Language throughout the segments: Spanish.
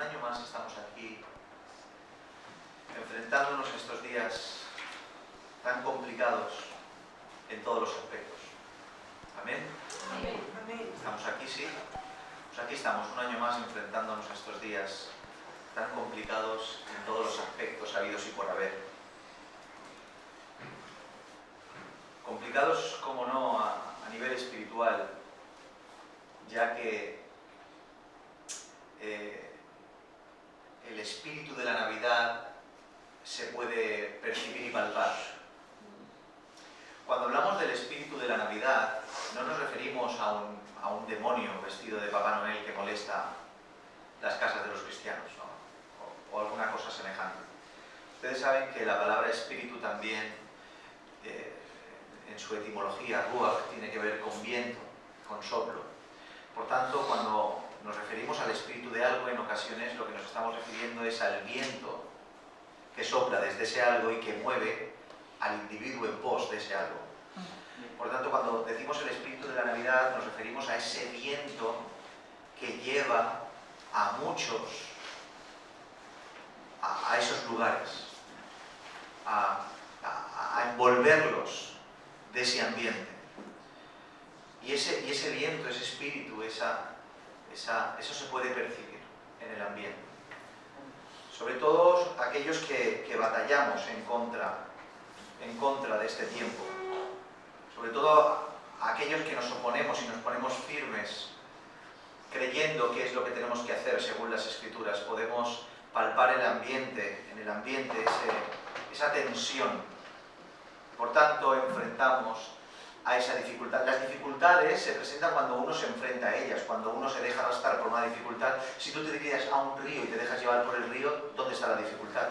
año más estamos aquí enfrentándonos a estos días tan complicados en todos los aspectos. ¿Amén? Amén. ¿Estamos aquí, sí? Pues aquí estamos, un año más enfrentándonos a estos días tan complicados en todos los aspectos habidos y por haber. Complicados, como no, a nivel espiritual, ya que el espíritu de la Navidad se puede percibir y palpar. Cuando hablamos del espíritu de la Navidad, no nos referimos a un demonio vestido de Papá Noel que molesta las casas de los cristianos, ¿no? O alguna cosa semejante. Ustedes saben que la palabra espíritu también, en su etimología, ruach, tiene que ver con viento, con soplo. Por tanto, cuando nos referimos al espíritu de algo, en ocasiones lo que nos estamos refiriendo es al viento que sopla desde ese algo y que mueve al individuo en pos de ese algo. Por tanto, cuando decimos el espíritu de la Navidad, nos referimos a ese viento que lleva a muchos a esos lugares, a envolverlos de ese ambiente. Y ese viento, ese espíritu, eso se puede percibir en el ambiente. Sobre todo aquellos que batallamos en contra de este tiempo. Sobre todo aquellos que nos oponemos y nos ponemos firmes, creyendo qué es lo que tenemos que hacer según las Escrituras, podemos palpar en el ambiente esa tensión. Por tanto, enfrentamos a esa dificultad. Las dificultades se presentan cuando uno se enfrenta a ellas, cuando uno se deja arrastrar por una dificultad. Si tú te diriges a un río y te dejas llevar por el río, ¿dónde está la dificultad?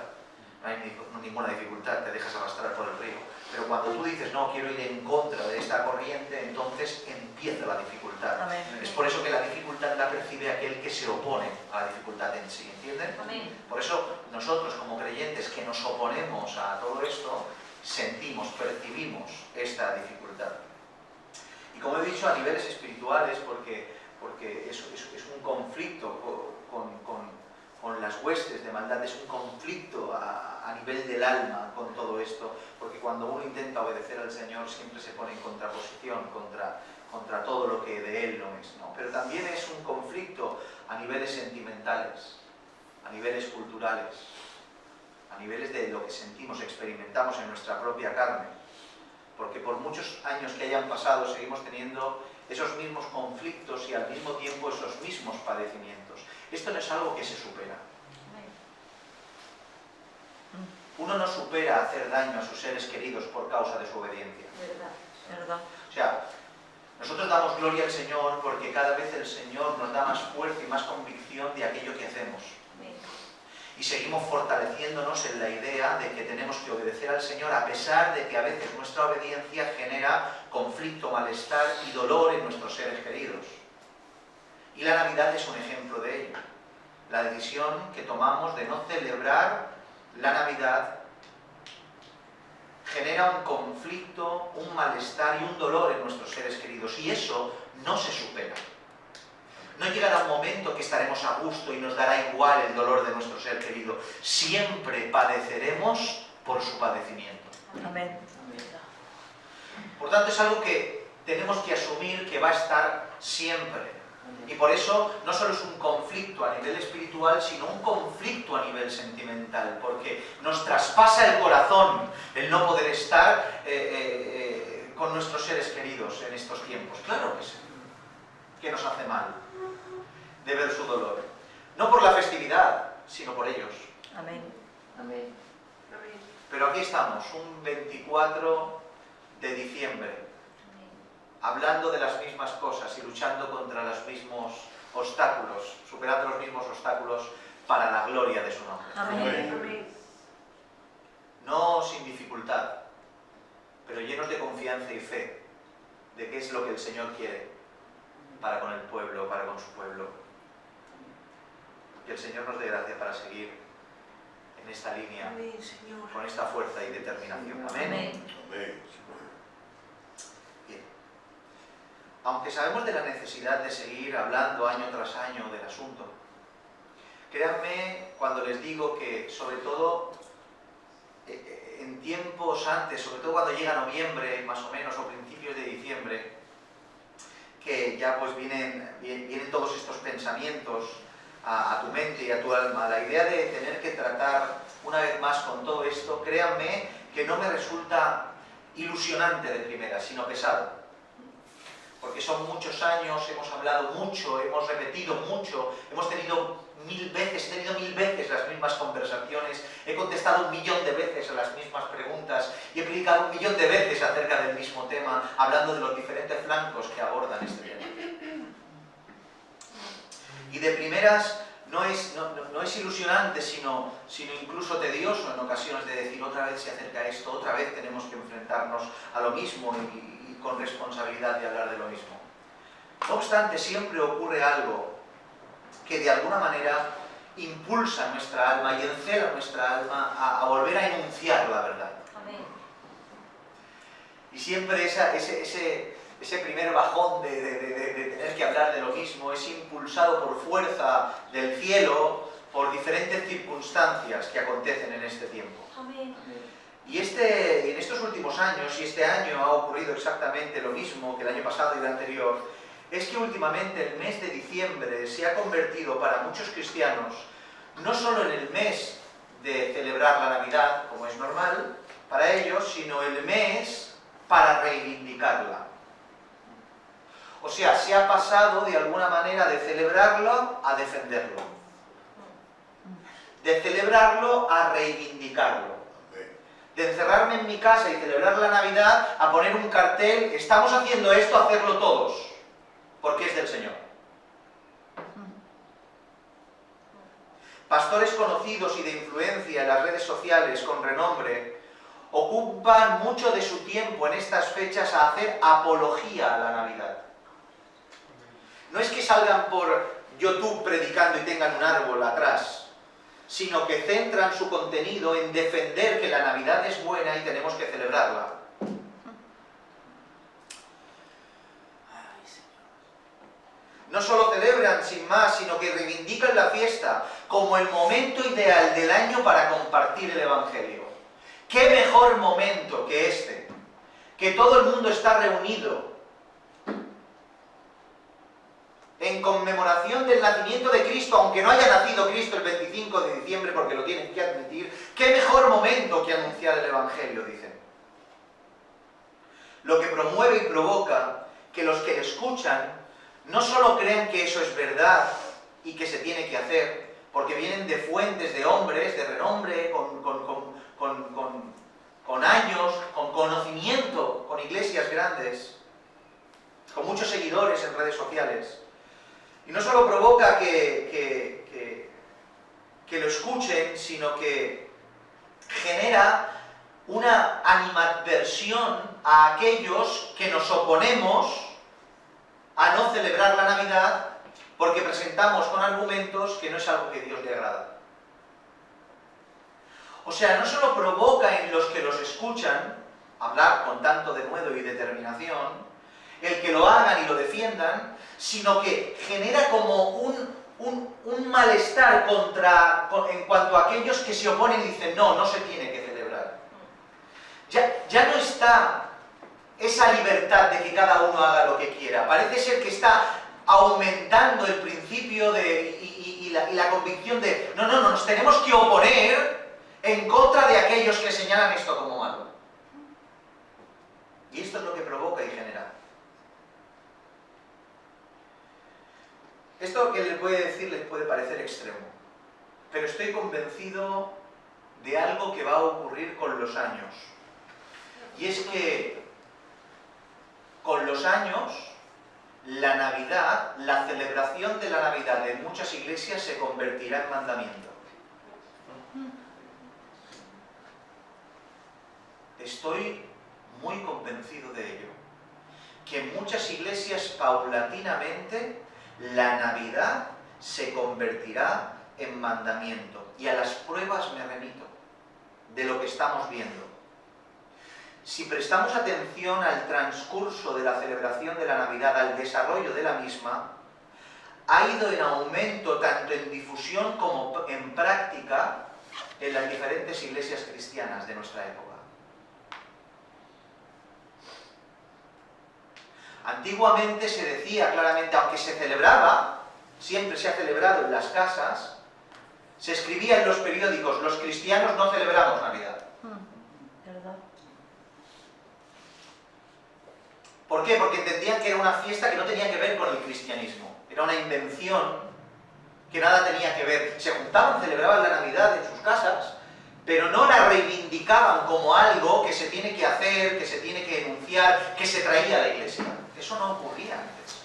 No hay ninguna dificultad, te dejas arrastrar por el río. Pero cuando tú dices, no, quiero ir en contra de esta corriente, entonces empieza la dificultad. Amén. Es por eso que la dificultad la percibe aquel que se opone a la dificultad en sí, ¿entienden? Amén. Por eso nosotros, como creyentes que nos oponemos a todo esto, sentimos, percibimos esta dificultad. Y como he dicho, a niveles espirituales, porque es un conflicto con las huestes de maldad, es un conflicto a nivel del alma con todo esto, porque cuando uno intenta obedecer al Señor siempre se pone en contraposición contra todo lo que de Él no es, ¿no? Pero también es un conflicto a niveles sentimentales, a niveles culturales, a niveles de lo que sentimos, experimentamos en nuestra propia carne, porque por muchos años que hayan pasado seguimos teniendo esos mismos conflictos y al mismo tiempo esos mismos padecimientos. Esto no es algo que se supera. Uno no supera hacer daño a sus seres queridos por causa de su obediencia. Verdad. O sea, nosotros damos gloria al Señor porque cada vez el Señor nos da más fuerza y más convicción de aquello que hacemos. Y seguimos fortaleciéndonos en la idea de que tenemos que obedecer al Señor a pesar de que a veces nuestra obediencia genera conflicto, malestar y dolor en nuestros seres queridos. Y la Navidad es un ejemplo de ello. La decisión que tomamos de no celebrar la Navidad genera un conflicto, un malestar y un dolor en nuestros seres queridos. Y eso no se supera. No llegará un momento que estaremos a gusto y nos dará igual el dolor de nuestro ser querido. Siempre padeceremos por su padecimiento. Amén. Por tanto, es algo que tenemos que asumir que va a estar siempre. Y por eso no solo es un conflicto a nivel espiritual, sino un conflicto a nivel sentimental, porque nos traspasa el corazón el no poder estar con nuestros seres queridos en estos tiempos. Claro que sí, que nos hace mal de ver su dolor. No por la festividad, sino por ellos. Amén. Amén. Pero aquí estamos, un 24 de diciembre, hablando de las mismas cosas y luchando contra los mismos obstáculos, superando los mismos obstáculos para la gloria de su nombre. Amén. No sin dificultad, pero llenos de confianza y fe de qué es lo que el Señor quiere para con el pueblo, para con su pueblo. Que el Señor nos dé gracia para seguir en esta línea, Amén, Señor. con esta fuerza y determinación. Amén. Amén. Bien. Aunque sabemos de la necesidad de seguir hablando año tras año del asunto, Créanme cuando les digo que, sobre todo, en tiempos antes, sobre todo cuando llega noviembre, más o menos, o principios de diciembre, que ya pues vienen todos estos pensamientos a tu mente y a tu alma, la idea de tener que tratar una vez más con todo esto, créanme que no me resulta ilusionante de primera, sino pesado. Porque son muchos años, hemos hablado mucho, hemos repetido mucho, hemos tenido mil veces las mismas conversaciones, he contestado 1.000.000 de veces a las mismas preguntas y he predicado 1.000.000 de veces acerca del mismo tema, hablando de los diferentes flancos que abordan este tema. Y de primeras no es ilusionante, sino incluso tedioso en ocasiones de decir otra vez se acerca esto, otra vez tenemos que enfrentarnos a lo mismo y con responsabilidad de hablar de lo mismo. No obstante, siempre ocurre algo que de alguna manera impulsa nuestra alma y encela nuestra alma a volver a enunciar la verdad. Amén. Y siempre ese primer bajón de tener que hablar de lo mismo es impulsado por fuerza del cielo, por diferentes circunstancias que acontecen en este tiempo. Amén. Y en estos últimos años, y este año ha ocurrido exactamente lo mismo que el año pasado y el anterior, es que últimamente el mes de diciembre se ha convertido para muchos cristianos no solo en el mes de celebrar la Navidad, como es normal para ellos, sino el mes para reivindicarla. O sea, se ha pasado de alguna manera de celebrarlo a defenderlo, de celebrarlo a reivindicarlo, de encerrarme en mi casa y celebrar la Navidad a poner un cartel, estamos haciendo esto, hacerlo todos, porque es del Señor. Pastores conocidos y de influencia en las redes sociales con renombre ocupan mucho de su tiempo en estas fechas a hacer apología a la Navidad. No es que salgan por YouTube predicando y tengan un árbol atrás, sino que centran su contenido en defender que la Navidad es buena y tenemos que celebrarla. No solo celebran sin más, sino que reivindican la fiesta como el momento ideal del año para compartir el Evangelio. ¿Qué mejor momento que este? Que todo el mundo está reunido en conmemoración del nacimiento de Cristo, aunque no haya nacido Cristo el 25 de diciembre, porque lo tienen que admitir. ¿Qué mejor momento que anunciar el Evangelio?, dicen. Lo que promueve y provoca que los que escuchan no solo crean que eso es verdad y que se tiene que hacer, porque vienen de fuentes de hombres de renombre, con años, con conocimiento, con iglesias grandes, con muchos seguidores en redes sociales. Y no solo provoca que lo escuchen, sino que genera una animadversión a aquellos que nos oponemos a no celebrar la Navidad porque presentamos con argumentos que no es algo que Dios le agrada. O sea, no solo provoca en los que los escuchan hablar con tanto denuedo y determinación, el que lo hagan y lo defiendan, sino que genera como un malestar en cuanto a aquellos que se oponen y dicen no se tiene que celebrar. Ya no está esa libertad de que cada uno haga lo que quiera. Parece ser que está aumentando el principio y la convicción de no, nos tenemos que oponer en contra de aquellos que señalan esto como malo. Y esto es lo que provoca y genera. Esto que les voy a decir les puede parecer extremo, pero estoy convencido de algo que va a ocurrir con los años. Y es que con los años, la Navidad, la celebración de la Navidad en muchas iglesias se convertirá en mandamiento. Estoy muy convencido de ello. Que en muchas iglesias paulatinamente la Navidad se convertirá en mandamiento. Y a las pruebas me remito de lo que estamos viendo. Si prestamos atención al transcurso de la celebración de la Navidad, al desarrollo de la misma, ha ido en aumento tanto en difusión como en práctica en las diferentes iglesias cristianas de nuestra época. Antiguamente se decía claramente, aunque se celebraba, siempre se ha celebrado en las casas, se escribía en los periódicos, los cristianos no celebramos Navidad. ¿Verdad? ¿Por qué? Porque entendían que era una fiesta que no tenía que ver con el cristianismo. Era una invención que nada tenía que ver. Se juntaban, celebraban la Navidad en sus casas, pero no la reivindicaban como algo que se tiene que hacer, que se tiene que enunciar, que se traía a la iglesia. Eso no ocurría antes.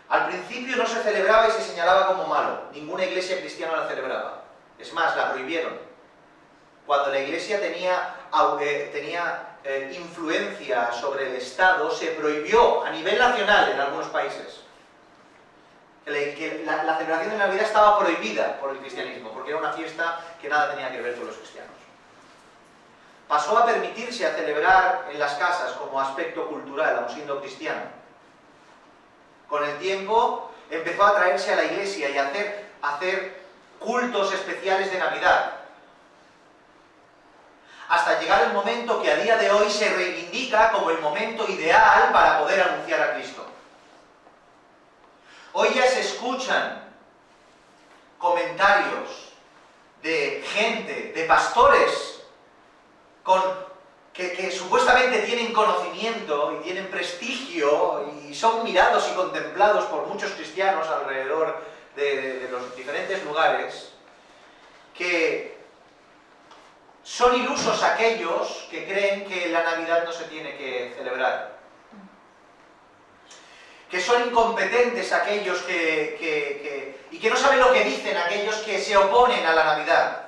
Al principio no se celebraba y se señalaba como malo. Ninguna iglesia cristiana la celebraba. Es más, la prohibieron. Cuando la iglesia tenía influencia sobre el Estado, se prohibió a nivel nacional en algunos países. Que la celebración de Navidad estaba prohibida por el cristianismo, porque era una fiesta que nada tenía que ver con los cristianos. Pasó a permitirse a celebrar en las casas como aspecto cultural, aun siendo cristiano. Con el tiempo empezó a traerse a la iglesia y a hacer cultos especiales de Navidad. Hasta llegar el momento que a día de hoy se reivindica como el momento ideal para poder anunciar a Cristo. Hoy ya se escuchan comentarios de gente, de pastores, que supuestamente tienen conocimiento y tienen prestigio y son mirados y contemplados por muchos cristianos alrededor de los diferentes lugares, que son ilusos aquellos que creen que la Navidad no se tiene que celebrar. Que son incompetentes aquellos y que no saben lo que dicen aquellos que se oponen a la Navidad.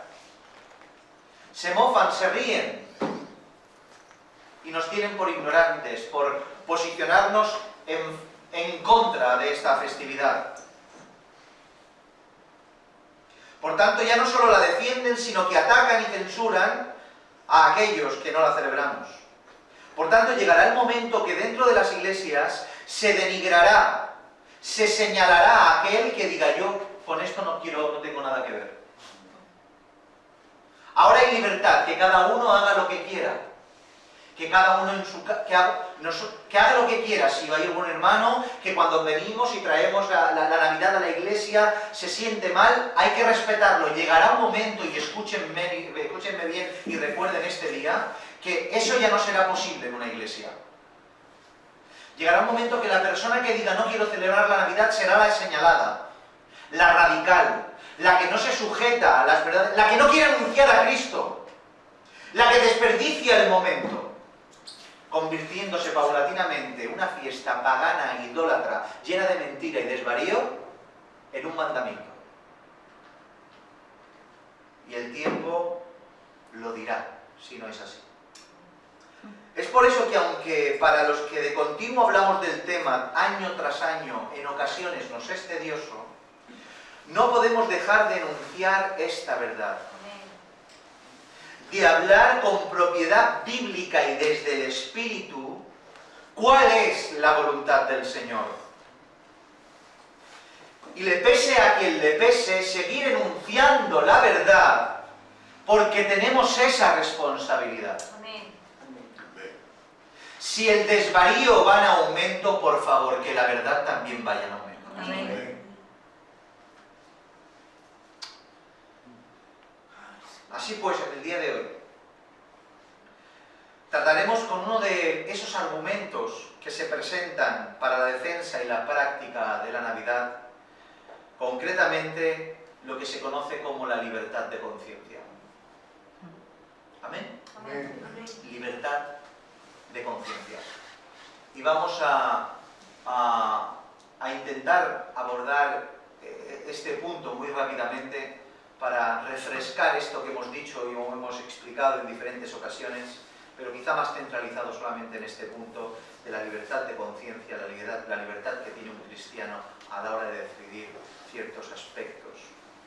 Se mofan, se ríen y nos tienen por ignorantes, por posicionarnos en contra de esta festividad. Por tanto, ya no solo la defienden, sino que atacan y censuran a aquellos que no la celebramos. Por tanto, llegará el momento que dentro de las iglesias se denigrará, se señalará a aquel que diga: yo con esto no tengo nada que ver. Ahora hay libertad, que cada uno haga lo que quiera. Que cada uno que haga lo que quiera. Si hay algún hermano que cuando venimos y traemos la Navidad a la iglesia se siente mal, hay que respetarlo. Llegará un momento, y escúchenme bien y recuerden este día, que eso ya no será posible en una iglesia. Llegará un momento que la persona que diga no quiero celebrar la Navidad será la señalada, la radical, la que no se sujeta a las verdades, la que no quiere anunciar a Cristo, la que desperdicia el momento, convirtiéndose paulatinamente una fiesta pagana e idólatra, llena de mentira y desvarío, en un mandamiento. Y el tiempo lo dirá, si no es así. Es por eso que aunque para los que de continuo hablamos del tema año tras año, en ocasiones nos es tedioso, no podemos dejar de enunciar esta verdad. De hablar con propiedad bíblica y desde el Espíritu, ¿cuál es la voluntad del Señor? Y le pese a quien le pese, seguir enunciando la verdad, porque tenemos esa responsabilidad. Amén. Si el desvarío va en aumento, por favor, que la verdad también vaya en aumento. Amén. Así pues, en el día de hoy, trataremos con uno de esos argumentos que se presentan para la defensa y la práctica de la Navidad, concretamente lo que se conoce como la libertad de conciencia. ¿Amén? Amén. Libertad de conciencia. Y vamos a intentar abordar este punto muy rápidamente para refrescar esto que hemos dicho y hemos explicado en diferentes ocasiones, pero quizá más centralizado solamente en este punto de la libertad de conciencia, la libertad que tiene un cristiano a la hora de decidir ciertos aspectos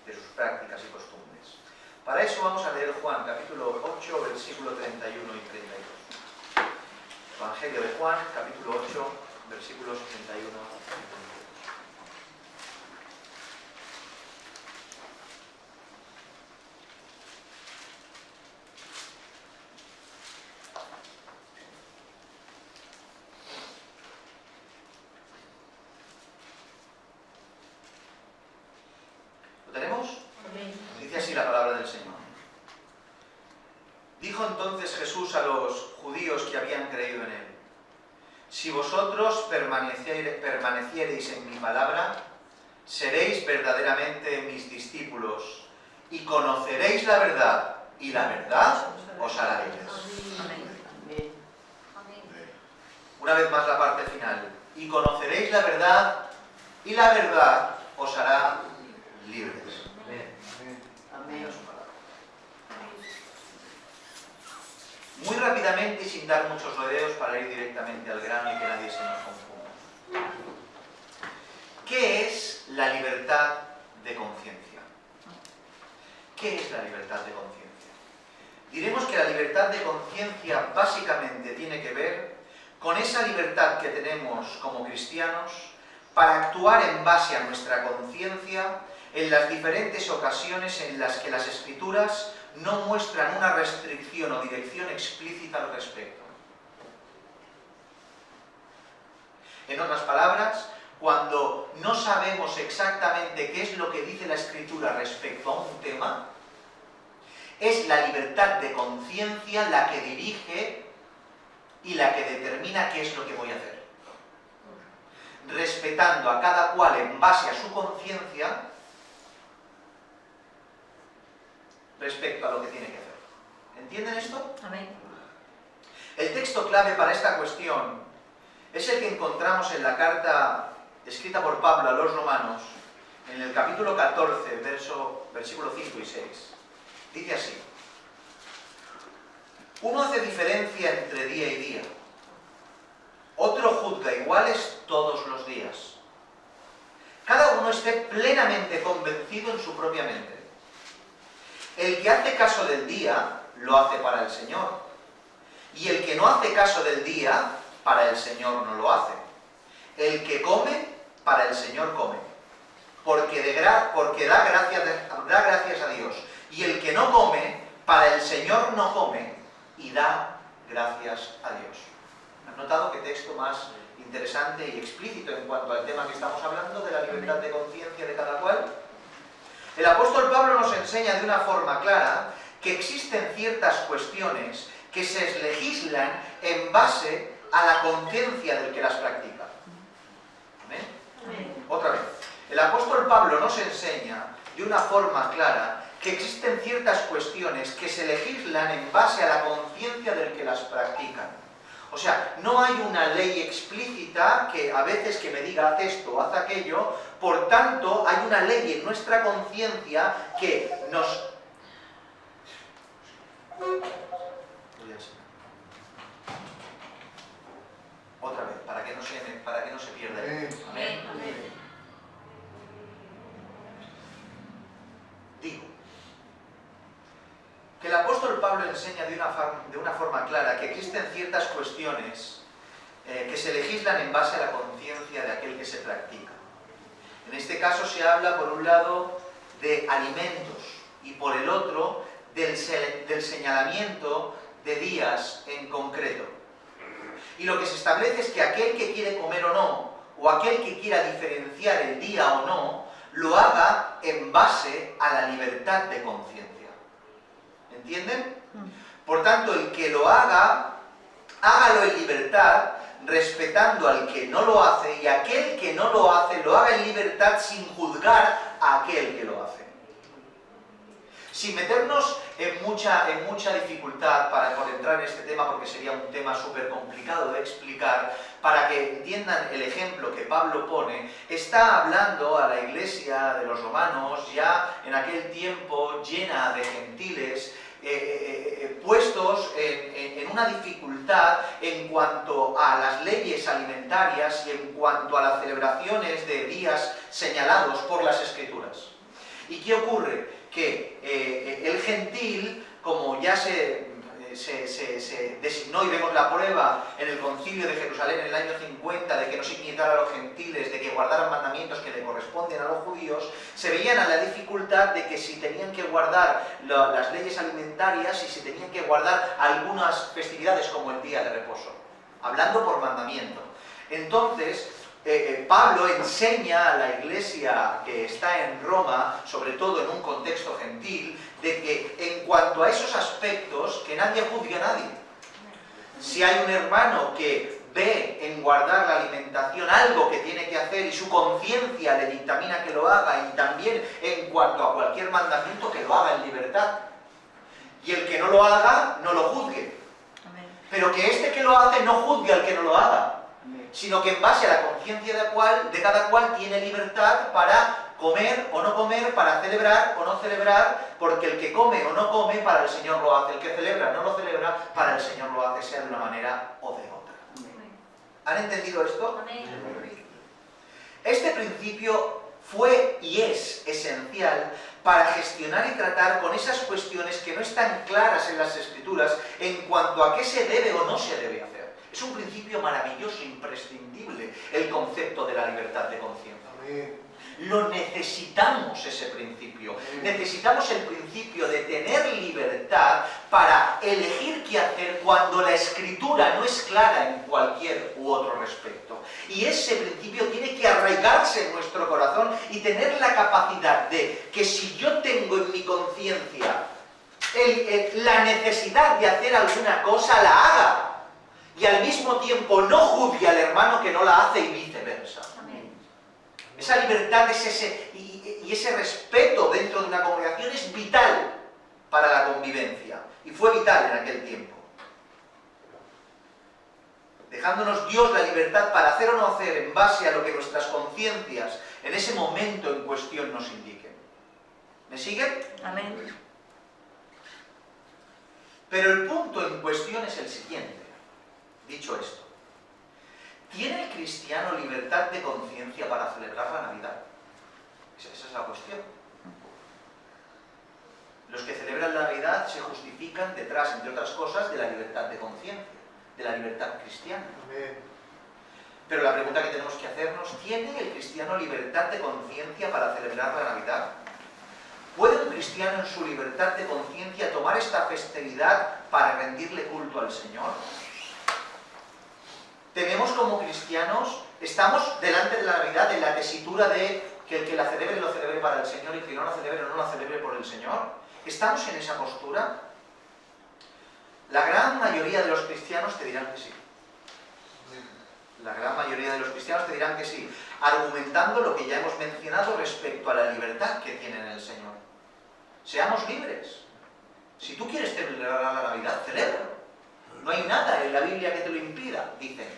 de sus prácticas y costumbres. Para eso vamos a leer Juan, capítulo 8, versículo 31 y 32. Evangelio de Juan, capítulo 8, versículos 31 y 32. ¿Lo tenemos? Dice así la palabra del Señor. Dijo entonces Jesús a los judíos que habían creído en él: si vosotros permaneciereis en mi palabra, seréis verdaderamente mis discípulos y conoceréis la verdad, y la verdad os hará libres. Una vez más la parte final. Y conoceréis la verdad, y la verdad os hará libres. Amén. Muy rápidamente y sin dar muchos rodeos para ir directamente al grano y que nadie se nos confunda. ¿Qué es la libertad de conciencia? ¿Qué es la libertad de conciencia? Diremos que la libertad de conciencia básicamente tiene que ver con esa libertad que tenemos como cristianos para actuar en base a nuestra conciencia en las diferentes ocasiones en las que las Escrituras no muestran una restricción o dirección explícita al respecto. En otras palabras, cuando no sabemos exactamente qué es lo que dice la Escritura respecto a un tema, es la libertad de conciencia la que dirige y la que determina qué es lo que voy a hacer. Respetando a cada cual en base a su conciencia respecto a lo que tiene que hacer. ¿Entienden esto? Amén. El texto clave para esta cuestión es el que encontramos en la carta escrita por Pablo a los romanos, en el capítulo 14, versículos 5 y 6. Dice así: uno hace diferencia entre día y día, otro juzga iguales todos los días. Cada uno esté plenamente convencido en su propia mente. El que hace caso del día, lo hace para el Señor. Y el que no hace caso del día, para el Señor no lo hace. El que come, para el Señor come. Porque da gracias a Dios. Y el que no come, para el Señor no come, y da gracias a Dios. ¿Han notado qué texto más interesante y explícito en cuanto al tema que estamos hablando, de la libertad de conciencia de cada cual? El apóstol Pablo nos enseña de una forma clara que existen ciertas cuestiones que se legislan en base a la conciencia del que las practica. ¿Amén? Amén. Otra vez. El apóstol Pablo nos enseña de una forma clara que existen ciertas cuestiones que se legislan en base a la conciencia del que las practica. O sea, no hay una ley explícita que a veces que me diga haz esto, haz aquello. Por tanto, hay una ley en nuestra conciencia que nos... Otra vez, para que no se pierda. Amén. Amén. Digo que el apóstol Pablo enseña de una forma clara que existen ciertas cuestiones que se legislan en base a la conciencia de aquel que se practica. En este caso se habla, por un lado, de alimentos y por el otro, del señalamiento de días en concreto. Y lo que se establece es que aquel que quiere comer o no, o aquel que quiera diferenciar el día o no, lo haga en base a la libertad de conciencia. ¿Entienden? Por tanto, el que lo haga, hágalo en libertad, respetando al que no lo hace, y aquel que no lo hace, lo haga en libertad sin juzgar a aquel que lo hace. Sin meternos en mucha dificultad por entrar en este tema, porque sería un tema súper complicado de explicar, para que entiendan el ejemplo que Pablo pone, está hablando a la iglesia de los romanos, ya en aquel tiempo llena de gentiles, puestos en una dificultad en cuanto a las leyes alimentarias y en cuanto a las celebraciones de días señalados por las Escrituras. ¿Y qué ocurre? Que el gentil, como ya se se designó, y vemos la prueba en el concilio de Jerusalén en el año 50, de que no se quitara a los gentiles, de que guardaran mandamientos que le corresponden a los judíos, se veían a la dificultad de que si tenían que guardar las leyes alimentarias y si tenían que guardar algunas festividades como el día de reposo, hablando por mandamiento. Entonces, Pablo enseña a la iglesia que está en Roma, sobre todo en un contexto gentil, de que en cuanto a esos aspectos, que nadie juzgue a nadie. Si hay un hermano que ve en guardar la alimentación algo que tiene que hacer y su conciencia le dictamina que lo haga, y también en cuanto a cualquier mandamiento, que lo haga en libertad. Y el que no lo haga, no lo juzgue. Pero que este que lo hace no juzgue al que no lo haga, sino que en base a la conciencia de cada cual tiene libertad para comer o no comer, para celebrar o no celebrar, porque el que come o no come, para el Señor lo hace; el que celebra o no lo celebra, para el Señor lo hace, sea de una manera o de otra. ¿Han entendido esto? Este principio fue y es esencial para gestionar y tratar con esas cuestiones que no están claras en las Escrituras en cuanto a qué se debe o no se debe hacer. Es un principio maravilloso, imprescindible, el concepto de la libertad de conciencia. Lo necesitamos, ese principio. Necesitamos el principio de tener libertad para elegir qué hacer cuando la Escritura no es clara en cualquier u otro respecto. Y ese principio tiene que arraigarse en nuestro corazón y tener la capacidad de que si yo tengo en mi conciencia la necesidad de hacer alguna cosa, la haga. Y al mismo tiempo no juzgue al hermano que no la hace y viceversa. Esa libertad y ese respeto dentro de una congregación es vital para la convivencia. Y fue vital en aquel tiempo. Dejándonos Dios la libertad para hacer o no hacer en base a lo que nuestras conciencias en ese momento en cuestión nos indiquen. ¿Me siguen? Amén. Pero el punto en cuestión es el siguiente. Dicho esto, ¿tiene el cristiano libertad de conciencia para celebrar la Navidad? Esa es la cuestión. Los que celebran la Navidad se justifican detrás, entre otras cosas, de la libertad de conciencia, de la libertad cristiana. Pero la pregunta que tenemos que hacernos, ¿tiene el cristiano libertad de conciencia para celebrar la Navidad? ¿Puede un cristiano en su libertad de conciencia tomar esta festividad para rendirle culto al Señor? Tenemos como cristianos, estamos delante de la Navidad en la tesitura de que el que la celebre lo celebre para el Señor y que no la celebre no la celebre por el Señor. ¿Estamos en esa postura? La gran mayoría de los cristianos te dirán que sí. La gran mayoría de los cristianos te dirán que sí, argumentando lo que ya hemos mencionado respecto a la libertad que tienen el Señor. Seamos libres. Si tú quieres celebrar la Navidad, celébralo. No hay nada en la Biblia que te lo impida, dicen.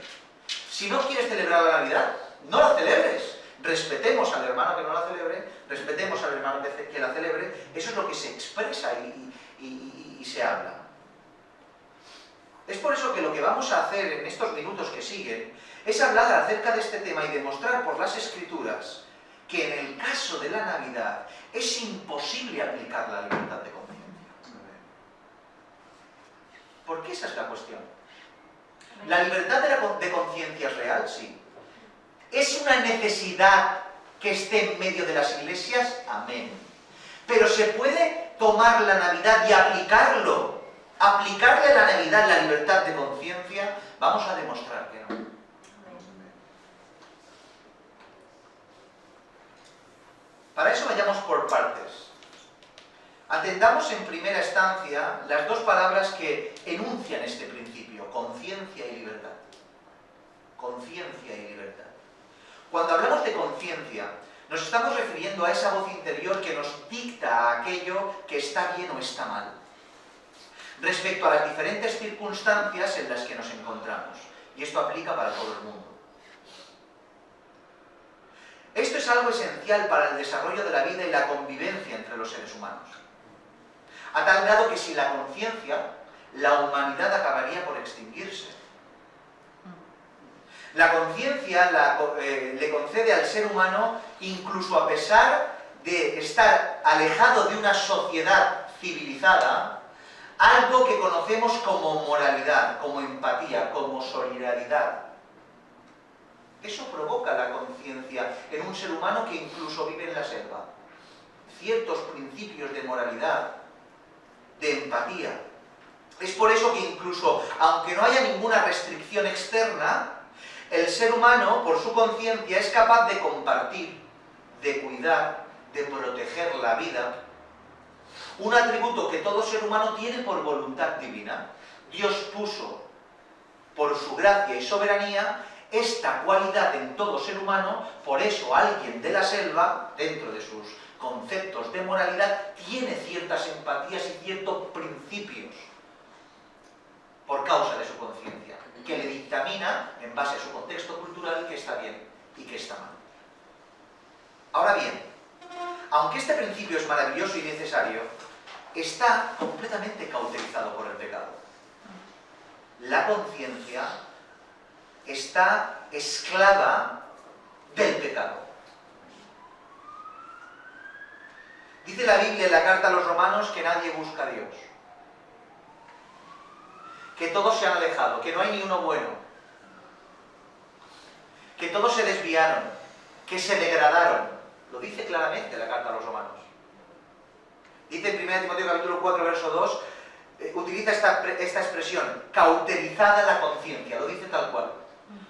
Si no quieres celebrar la Navidad, no la celebres. Respetemos al hermano que no la celebre, respetemos al hermano que la celebre. Eso es lo que se expresa y se habla. Es por eso que lo que vamos a hacer en estos minutos que siguen es hablar acerca de este tema y demostrar por las Escrituras que en el caso de la Navidad es imposible aplicar la libertad de conciencia. ¿Por qué esa es la cuestión? ¿La libertad de conciencia es real? Sí. ¿Es una necesidad que esté en medio de las iglesias? Amén. Pero ¿se puede tomar la Navidad y aplicarle a la Navidad la libertad de conciencia? Vamos a demostrar que no. Para eso vayamos por partes. Atendamos en primera instancia las dos palabras que enuncian este principio: conciencia y libertad. Conciencia y libertad. Cuando hablamos de conciencia, nos estamos refiriendo a esa voz interior que nos dicta aquello que está bien o está mal, respecto a las diferentes circunstancias en las que nos encontramos. Y esto aplica para todo el mundo. Esto es algo esencial para el desarrollo de la vida y la convivencia entre los seres humanos. A tal grado que sin la conciencia, la humanidad acabaría por extinguirse. La conciencia le concede al ser humano, incluso a pesar de estar alejado de una sociedad civilizada, algo que conocemos como moralidad, como empatía, como solidaridad. Eso provoca la conciencia en un ser humano que incluso vive en la selva. Ciertos principios de moralidad, de empatía. Es por eso que incluso, aunque no haya ninguna restricción externa, el ser humano, por su conciencia, es capaz de compartir, de cuidar, de proteger la vida. Un atributo que todo ser humano tiene por voluntad divina. Dios puso, por su gracia y soberanía, esta cualidad en todo ser humano. Por eso alguien de la selva, dentro de sus conceptos de moralidad, tiene ciertas empatías y ciertos principios por causa de su conciencia, que le dictamina, en base a su contexto cultural, que está bien y que está mal. Ahora bien, aunque este principio es maravilloso y necesario, está completamente cauterizado por el pecado. La conciencia está esclava del pecado. Dice la Biblia en la carta a los romanos que nadie busca a Dios, que todos se han alejado, que no hay ni uno bueno, que todos se desviaron, que se degradaron. Lo dice claramente la carta a los romanos. Dice en 1 Timoteo capítulo 4, verso 2, utiliza esta expresión, cauterizada la conciencia, lo dice tal cual.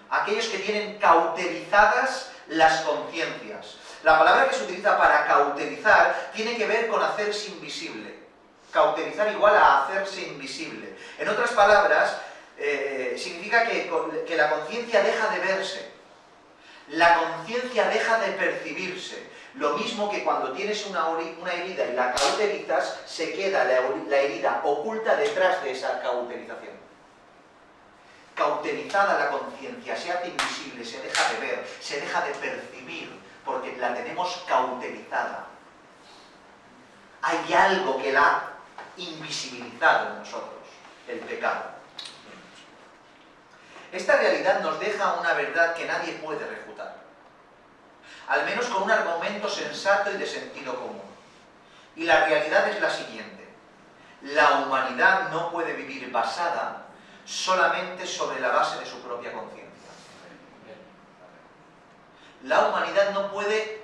Aquellos que tienen cauterizadas las conciencias. La palabra que se utiliza para cauterizar tiene que ver con hacerse invisible. Cauterizar igual a hacerse invisible. En otras palabras, significa que la conciencia deja de verse. La conciencia deja de percibirse. Lo mismo que cuando tienes una herida y la cauterizas, se queda la herida oculta detrás de esa cauterización. Cauterizada la conciencia, se hace invisible, se deja de ver, se deja de percibir, porque la tenemos cauterizada. Hay algo que la ha invisibilizado en nosotros, el pecado. Esta realidad nos deja una verdad que nadie puede refutar, al menos con un argumento sensato y de sentido común. Y la realidad es la siguiente: la humanidad no puede vivir basada solamente sobre la base de su propia conciencia. La humanidad no puede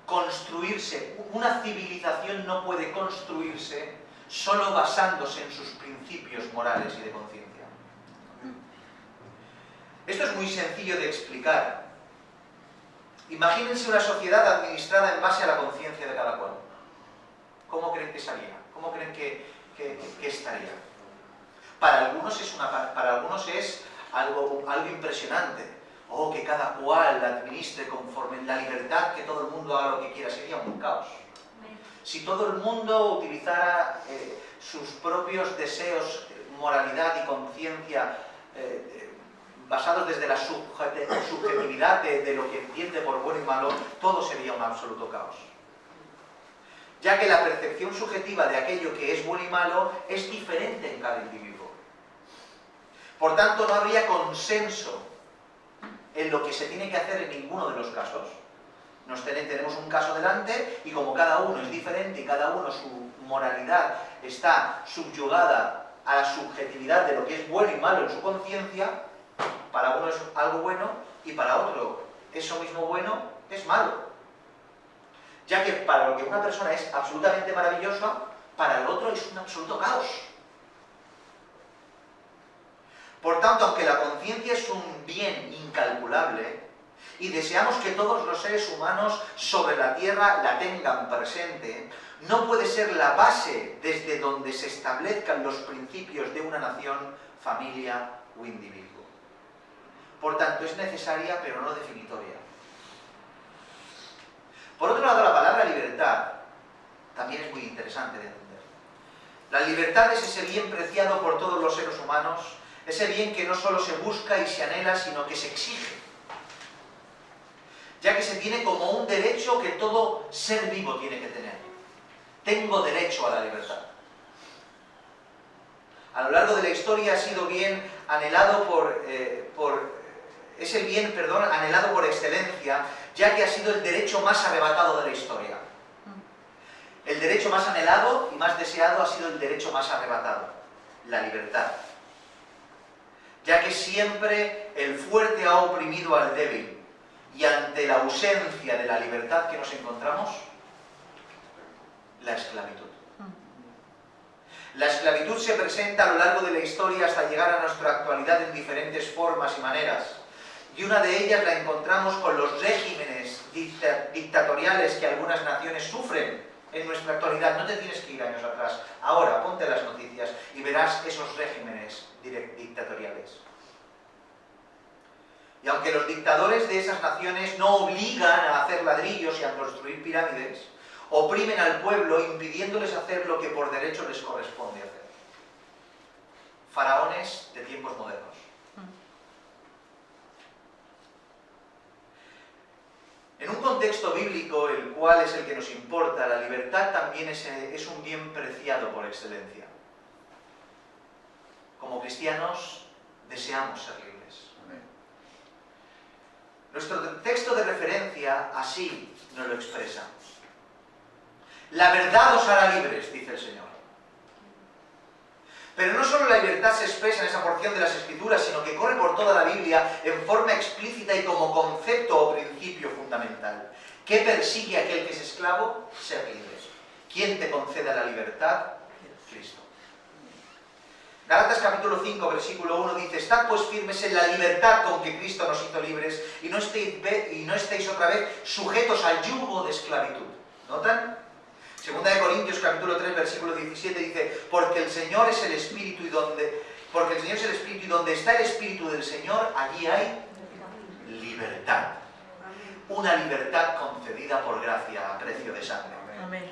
construirse, una civilización no puede construirse solo basándose en sus principios morales y de conciencia. Esto es muy sencillo de explicar. Imagínense una sociedad administrada en base a la conciencia de cada cual. ¿Cómo creen que sería? ¿Cómo creen que estaría? Para algunos es algo impresionante. Oh, que cada cual administre conforme la libertad, que todo el mundo haga lo que quiera. Sería un caos. Si todo el mundo utilizara sus propios deseos, moralidad y conciencia basados desde la subjetividad de lo que entiende por bueno y malo, todo sería un absoluto caos. Ya que la percepción subjetiva de aquello que es bueno y malo es diferente en cada individuo. Por tanto, no habría consenso en lo que se tiene que hacer en ninguno de los casos. Tenemos un caso delante y como cada uno es diferente y cada uno su moralidad está subyugada a la subjetividad de lo que es bueno y malo en su conciencia, para uno es algo bueno y para otro eso mismo bueno es malo. Ya que para lo que una persona es absolutamente maravillosa, para el otro es un absoluto caos. Por tanto, aunque la conciencia es un bien incalculable y deseamos que todos los seres humanos sobre la tierra la tengan presente, no puede ser la base desde donde se establezcan los principios de una nación, familia o individuo. Por tanto, es necesaria pero no definitoria. Por otro lado, la palabra libertad también es muy interesante de entender. La libertad es ese bien preciado por todos los seres humanos, ese bien que no solo se busca y se anhela, sino que se exige, ya que se tiene como un derecho que todo ser vivo tiene que tener. Tengo derecho a la libertad. A lo largo de la historia ha sido bien anhelado anhelado por excelencia, ya que ha sido el derecho más arrebatado de la historia. el derecho más anhelado y más deseado ha sido el derecho más arrebatado, la libertad. Ya que siempre el fuerte ha oprimido al débil, y ante la ausencia de la libertad que nos encontramos, la esclavitud. La esclavitud se presenta a lo largo de la historia hasta llegar a nuestra actualidad en diferentes formas y maneras. Y una de ellas la encontramos con los regímenes dictatoriales que algunas naciones sufren en nuestra actualidad. No te tienes que ir años atrás. Ahora, ponte las noticias y verás esos regímenes dictatoriales. Y aunque los dictadores de esas naciones no obligan a hacer ladrillos y a construir pirámides, oprimen al pueblo impidiéndoles hacer lo que por derecho les corresponde hacer. Faraones de tiempos modernos. En un contexto bíblico, el cual es el que nos importa, la libertad también es un bien preciado por excelencia. Como cristianos, deseamos ser libres. Nuestro texto de referencia así nos lo expresa. La verdad os hará libres, dice el Señor. Pero no solo la libertad se expresa en esa porción de las Escrituras, sino que corre por toda la Biblia en forma explícita y como concepto o principio fundamental. ¿Qué persigue aquel que es esclavo? Ser libre. ¿Quién te concede la libertad? Cristo. Gálatas capítulo 5, versículo 1 dice: estad pues firmes en la libertad con que Cristo nos hizo libres y no estéis otra vez sujetos al yugo de esclavitud. ¿Notan? Segunda de Corintios capítulo 3, versículo 17 dice: porque el Señor es el Espíritu y donde está el Espíritu del Señor, allí hay libertad. Una libertad concedida por gracia a precio de sangre. Amén.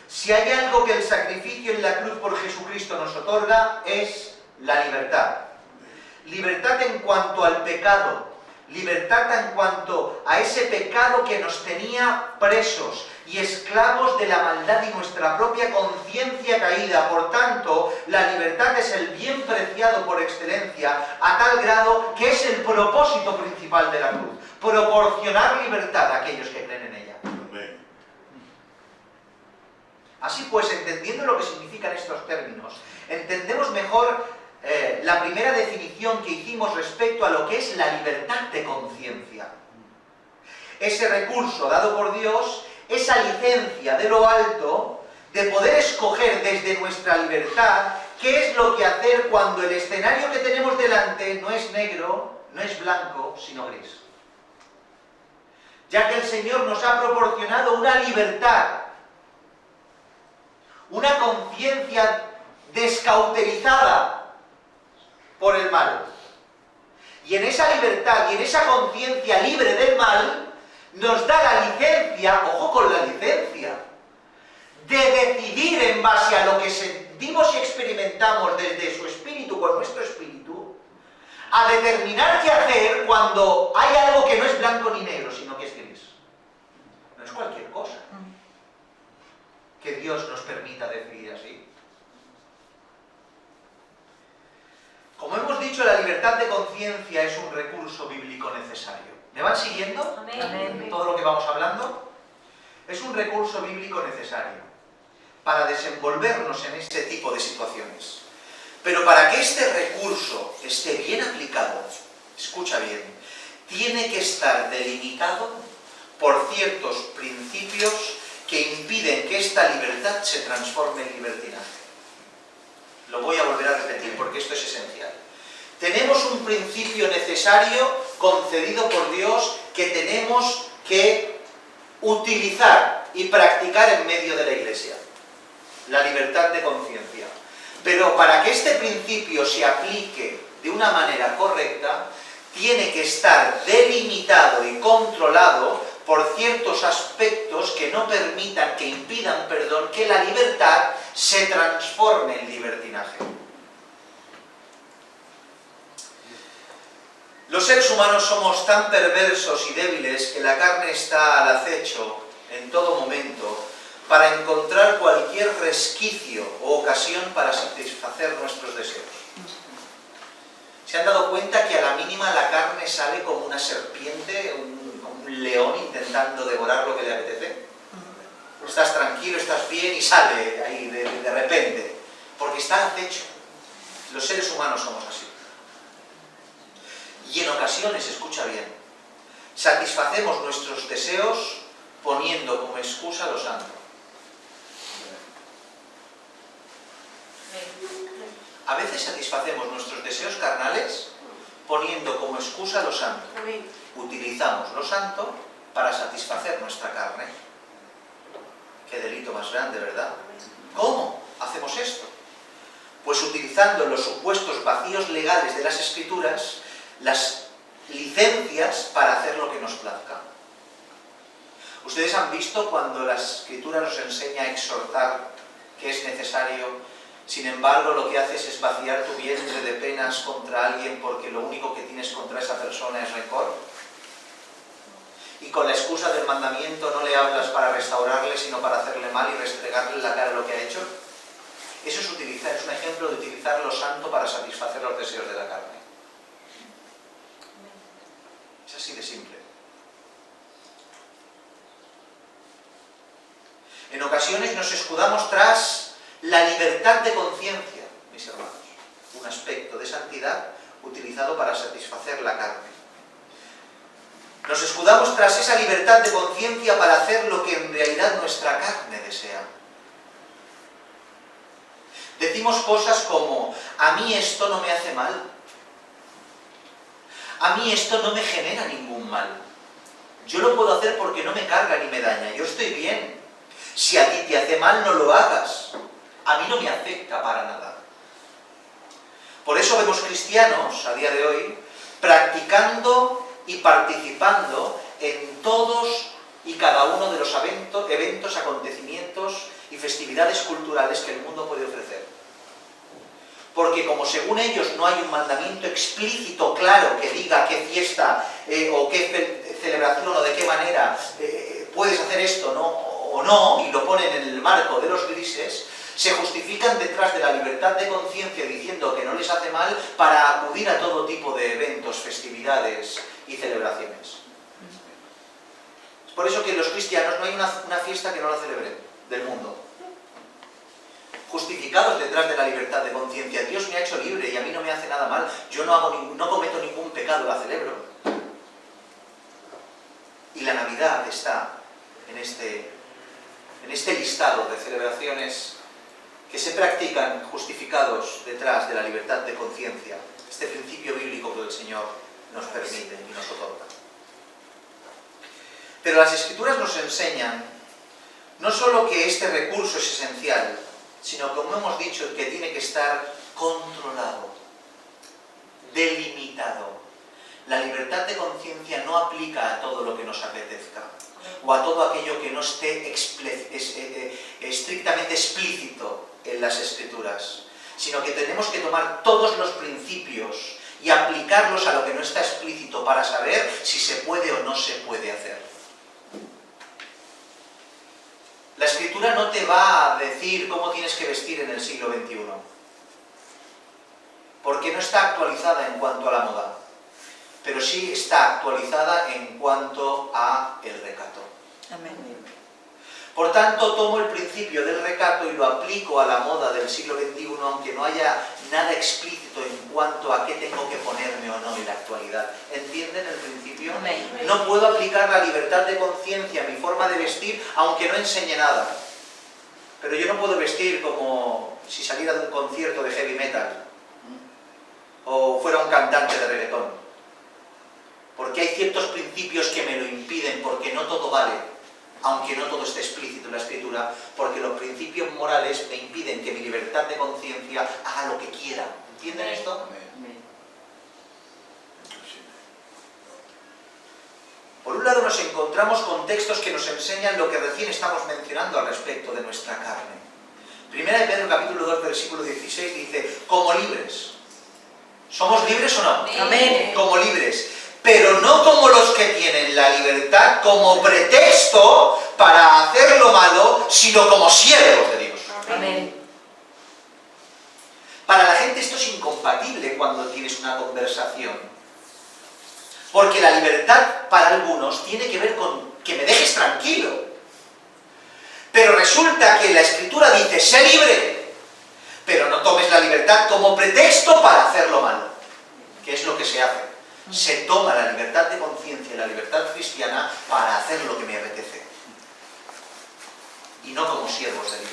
Si hay algo que el sacrificio en la cruz por Jesucristo nos otorga, es la libertad. Libertad en cuanto al pecado, libertad en cuanto a ese pecado que nos tenía presos y esclavos de la maldad y nuestra propia conciencia caída. Por tanto, la libertad es el bien preciado por excelencia, a tal grado que es el propósito principal de la cruz: proporcionar libertad a aquellos que creen en ella. Así pues, entendiendo lo que significan estos términos, entendemos mejor la primera definición que hicimos respecto a lo que es la libertad de conciencia. Ese recurso dado por Dios, esa licencia de lo alto, de poder escoger desde nuestra libertad qué es lo que hacer cuando el escenario que tenemos delante no es negro, no es blanco, sino gris. Ya que el Señor nos ha proporcionado una libertad, una conciencia descauterizada por el mal. Y en esa libertad y en esa conciencia libre del mal, nos da la licencia, ojo con la licencia, de decidir en base a lo que sentimos y experimentamos desde su espíritu con nuestro espíritu, a determinar qué hacer cuando hay algo que no es blanco ni negro, sino que es gris. No es cualquier cosa que Dios nos permita decidir así. Como hemos dicho, la libertad de conciencia es un recurso bíblico necesario. ¿Me van siguiendo? Amén. Todo lo que vamos hablando es un recurso bíblico necesario para desenvolvernos en este tipo de situaciones. Pero para que este recurso esté bien aplicado, escucha bien, tiene que estar delimitado por ciertos principios que impiden que esta libertad se transforme en libertinaje. Lo voy a volver a repetir porque esto es esencial. Tenemos un principio necesario concedido por Dios que tenemos que utilizar y practicar en medio de la Iglesia: la libertad de conciencia. Pero para que este principio se aplique de una manera correcta, tiene que estar delimitado y controlado por ciertos aspectos que no permitan, que impidan, perdón, que la libertad se transforme en libertinaje. Los seres humanos somos tan perversos y débiles que la carne está al acecho en todo momento para encontrar cualquier resquicio o ocasión para satisfacer nuestros deseos. ¿Se han dado cuenta que a la mínima la carne sale como una serpiente, como un león intentando devorar lo que le apetece? estás tranquilo, estás bien y sale ahí de repente, porque está al acecho. Los seres humanos somos así. Y en ocasiones, escucha bien, satisfacemos nuestros deseos poniendo como excusa lo santo. A veces satisfacemos nuestros deseos carnales poniendo como excusa lo santo. Utilizamos lo santo para satisfacer nuestra carne. Qué delito más grande, ¿verdad? ¿Cómo hacemos esto? Pues utilizando los supuestos vacíos legales de las Escrituras, las licencias para hacer lo que nos plazca. Ustedes han visto cuando la Escritura nos enseña a exhortar que es necesario, sin embargo lo que haces es vaciar tu vientre de penas contra alguien porque lo único que tienes contra esa persona es rencor. Y con la excusa del mandamiento no le hablas para restaurarle, sino para hacerle mal y restregarle en la cara lo que ha hecho. Eso es utilizar, es un ejemplo de utilizar lo santo para satisfacer los deseos de la carne. Es así de simple. En ocasiones nos escudamos tras la libertad de conciencia, mis hermanos, un aspecto de santidad utilizado para satisfacer la carne. Nos escudamos tras esa libertad de conciencia para hacer lo que en realidad nuestra carne desea. Decimos cosas como, a mí esto no me hace mal, a mí esto no me genera ningún mal, yo lo puedo hacer porque no me carga ni me daña, yo estoy bien, si a ti te hace mal no lo hagas, a mí no me afecta para nada. Por eso vemos cristianos a día de hoy practicando y participando en todos y cada uno de los eventos, acontecimientos y festividades culturales que el mundo puede ofrecer. Porque como según ellos no hay un mandamiento explícito, claro, que diga qué fiesta o qué celebración o de qué manera puedes hacer esto, ¿no? O no, y lo ponen en el marco de los grises, se justifican detrás de la libertad de conciencia diciendo que no les hace mal para acudir a todo tipo de eventos, festividades y celebraciones. Es por eso que los cristianos no hay una fiesta que no la celebren del mundo. Justificados detrás de la libertad de conciencia. Dios me ha hecho libre y a mí no me hace nada mal. Yo no cometo ningún pecado, la celebro. Y la Navidad está en este listado de celebraciones que se practican justificados detrás de la libertad de conciencia. Este principio bíblico que el Señor nos permite y nos otorga. Pero las Escrituras nos enseñan no solo que este recurso es esencial, sino, como hemos dicho, que tiene que estar controlado, delimitado. La libertad de conciencia no aplica a todo lo que nos apetezca, o a todo aquello que no esté estrictamente explícito en las Escrituras, sino que tenemos que tomar todos los principios y aplicarlos a lo que no está explícito para saber si se puede o no se puede hacer. La Escritura no te va a decir cómo tienes que vestir en el siglo XXI, porque no está actualizada en cuanto a la moda, pero sí está actualizada en cuanto a el recato. Amén. Por tanto, tomo el principio del recato y lo aplico a la moda del siglo XXI, aunque no haya nada explícito en cuanto a qué tengo que ponerme o no en la actualidad. ¿Entienden el principio? Amén. No puedo aplicar la libertad de conciencia a mi forma de vestir, aunque no enseñe nada. Pero yo no puedo vestir como si saliera de un concierto de heavy metal o fuera un cantante de reggaetón. Porque hay ciertos principios que me lo impiden, porque no todo vale. Aunque no todo esté explícito en la Escritura, porque los principios morales me impiden que mi libertad de conciencia haga lo que quiera. ¿Entienden esto? Por un lado nos encontramos con textos que nos enseñan lo que recién estamos mencionando al respecto de nuestra carne. Primera de Pedro capítulo 2 versículo 16 dice, como libres. ¿Somos libres o no? Amén. Como libres. Pero no como los que tienen la libertad como pretexto para hacer lo malo, sino como siervos de Dios. Amén. Para la gente esto es incompatible cuando tienes una conversación. Porque la libertad para algunos tiene que ver con que me dejes tranquilo. Pero resulta que la Escritura dice, sé libre, pero no tomes la libertad como pretexto para hacer lo malo, que es lo que se hace. Se toma la libertad de conciencia y la libertad cristiana para hacer lo que me apetece, y no como siervos de Dios.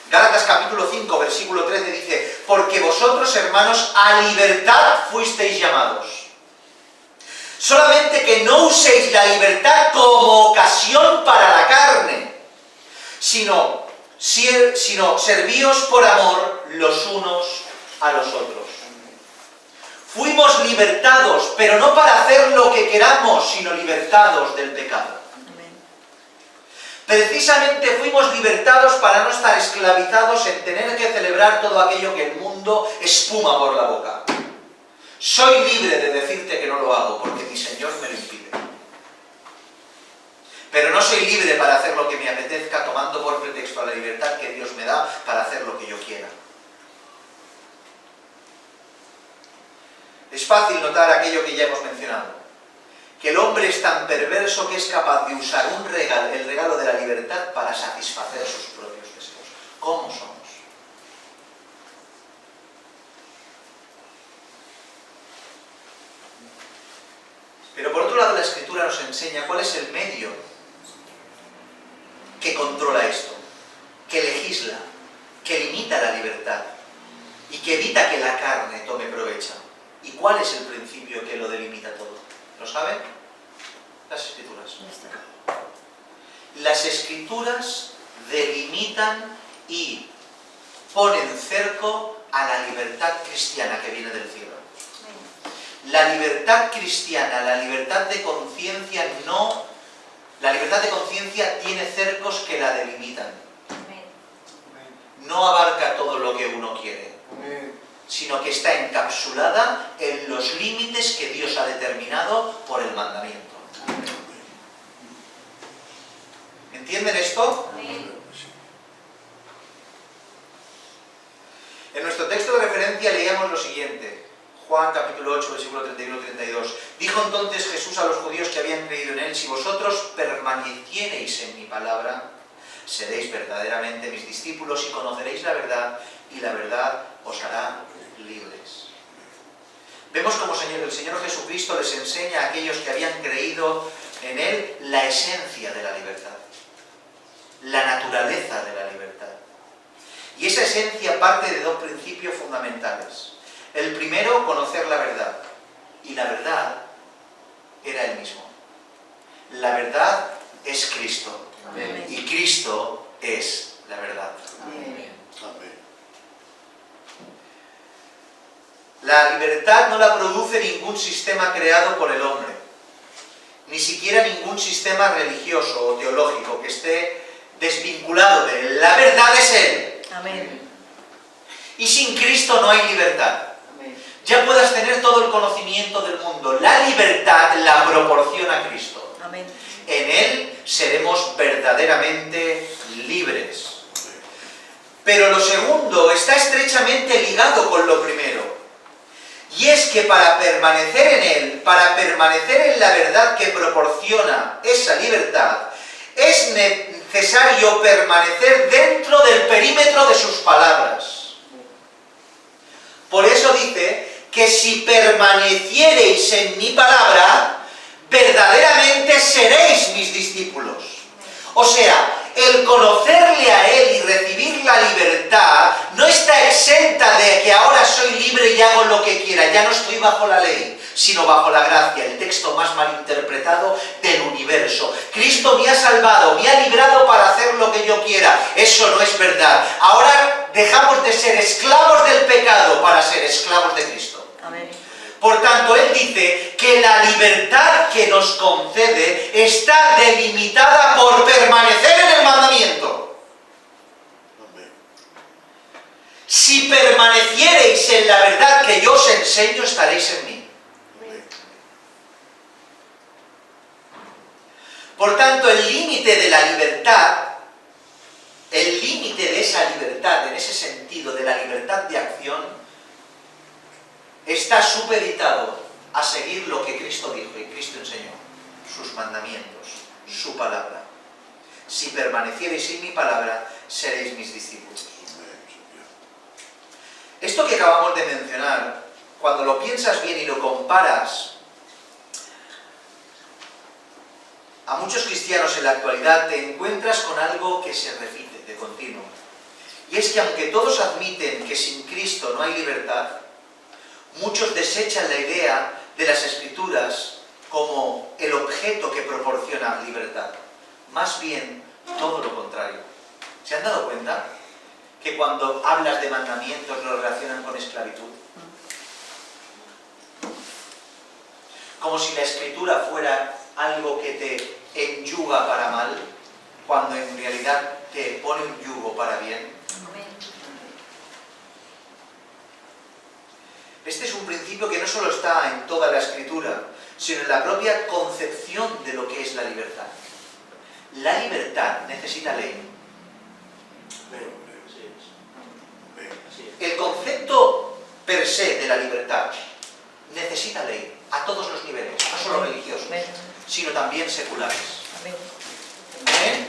Gálatas capítulo 5, versículo 13 dice, porque vosotros, hermanos, a libertad fuisteis llamados. Solamente que no uséis la libertad como ocasión para la carne, sino servíos por amor los unos a los otros. Fuimos libertados, pero no para hacer lo que queramos, sino libertados del pecado. Precisamente fuimos libertados para no estar esclavizados en tener que celebrar todo aquello que el mundo espuma por la boca. Soy libre de decirte que no lo hago, porque mi Señor me lo impide. Pero no soy libre para hacer lo que me apetezca, tomando por pretexto a la libertad que Dios me da para hacer lo que yo quiera. Es fácil notar aquello que ya hemos mencionado, que el hombre es tan perverso que es capaz de usar el regalo de la libertad para satisfacer sus propios deseos. ¿Cómo somos? Pero por otro lado, la Escritura nos enseña cuál es el medio que controla esto, que legisla, que limita la libertad y que evita que la carne tome provecho. ¿Y cuál es el principio que lo delimita todo? ¿Lo saben? Las Escrituras. Las Escrituras delimitan y ponen cerco a la libertad cristiana que viene del cielo. La libertad cristiana, la libertad de conciencia no... La libertad de conciencia tiene cercos que la delimitan. No abarca todo lo que uno quiere, sino que está encapsulada en los límites que Dios ha determinado por el mandamiento. ¿Entienden esto? En nuestro texto de referencia leíamos lo siguiente. Juan capítulo 8, versículo 31-32. Dijo entonces Jesús a los judíos que habían creído en él, si vosotros permaneciereis en mi palabra, seréis verdaderamente mis discípulos y conoceréis la verdad, y la verdad os hará libres. Vemos como el Señor Jesucristo les enseña a aquellos que habían creído en él la esencia de la libertad, la naturaleza de la libertad. Y esa esencia parte de dos principios fundamentales. El primero, conocer la verdad. Y la verdad era Él mismo. La verdad es Cristo. Amén. Y Cristo es la verdad. Amén. La libertad no la produce ningún sistema creado por el hombre, ni siquiera ningún sistema religioso o teológico que esté desvinculado de Él. La verdad es Él. Amén. Y sin Cristo no hay libertad. Ya puedas tener todo el conocimiento del mundo, la libertad la proporciona Cristo. Amén. En Él seremos verdaderamente libres. Pero lo segundo está estrechamente ligado con lo primero. Y es que para permanecer en Él, para permanecer en la verdad que proporciona esa libertad, es necesario permanecer dentro del perímetro de sus palabras. Por eso dice que si permaneciereis en mi palabra, verdaderamente seréis mis discípulos. O sea, el conocerle a Él y recibir la libertad no está exenta de que ahora soy libre y hago lo que quiera. Ya no estoy bajo la ley, sino bajo la gracia, el texto más malinterpretado del universo. Cristo me ha salvado, me ha librado para hacer lo que yo quiera. Eso no es verdad. Ahora dejamos de ser esclavos del pecado para ser esclavos de Cristo. Amén. Por tanto, Él dice que la libertad que nos concede está delimitada por permanecer en el mandamiento. Si permaneciereis en la verdad que yo os enseño, estaréis en mí. Por tanto, el límite de la libertad, el límite de esa libertad, en ese sentido, de la libertad de acción, está supeditado a seguir lo que Cristo dijo y Cristo enseñó, sus mandamientos, su palabra. Si permaneciereis en mi palabra, seréis mis discípulos. Esto que acabamos de mencionar, cuando lo piensas bien y lo comparas, a muchos cristianos en la actualidad te encuentras con algo que se repite de continuo. Y es que aunque todos admiten que sin Cristo no hay libertad, muchos desechan la idea de las Escrituras como el objeto que proporciona libertad. Más bien, todo lo contrario. ¿Se han dado cuenta que cuando hablas de mandamientos lo relacionan con esclavitud? Como si la Escritura fuera algo que te enyuga para mal, cuando en realidad te pone un yugo para bien. Este es un principio que no solo está en toda la Escritura, sino en la propia concepción de lo que es la libertad. La libertad necesita ley. El concepto per se de la libertad necesita ley a todos los niveles, no solo religiosos, sino también seculares. ¿Amén?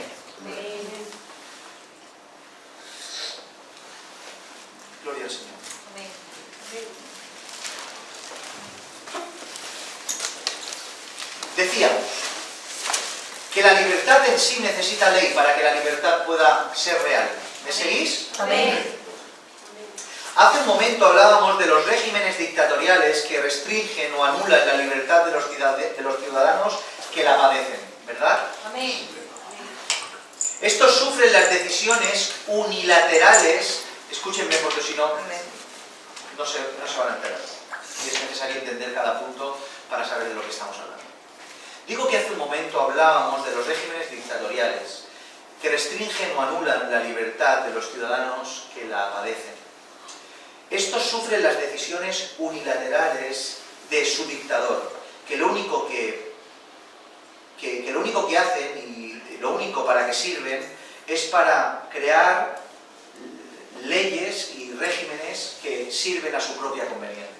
Gloria al Señor. Decíamos que la libertad en sí necesita ley para que la libertad pueda ser real. ¿Me seguís? Amén. Hace un momento hablábamos de los regímenes dictatoriales que restringen o anulan la libertad de los ciudadanos que la padecen, ¿verdad? Amén. Estos sufren las decisiones unilaterales, escúchenme porque si no, no se van a enterar. Y es necesario entender cada punto para saber de lo que estamos hablando. Digo que hace un momento hablábamos de los regímenes dictatoriales que restringen o anulan la libertad de los ciudadanos que la padecen. Estos sufren las decisiones unilaterales de su dictador, que lo único que hacen y lo único para que sirven es para crear leyes y regímenes que sirven a su propia conveniencia.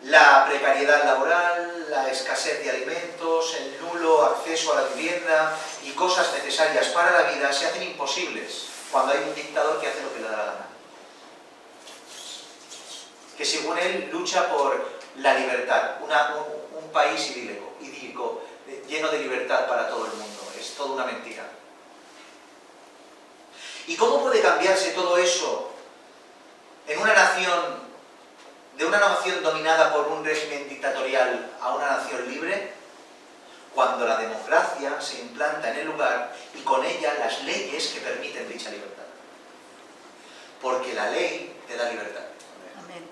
La precariedad laboral, la escasez de alimentos, el nulo acceso a la vivienda y cosas necesarias para la vida se hacen imposibles cuando hay un dictador que hace lo que le da la gana. Que según él lucha por la libertad, un país idílico, lleno de libertad para todo el mundo. Es toda una mentira. ¿Y cómo puede cambiarse todo eso en una nación, de una nación dominada por un régimen dictatorial a una nación libre? Cuando la democracia se implanta en el lugar y con ella las leyes que permiten dicha libertad. Porque la ley te da libertad. Amén.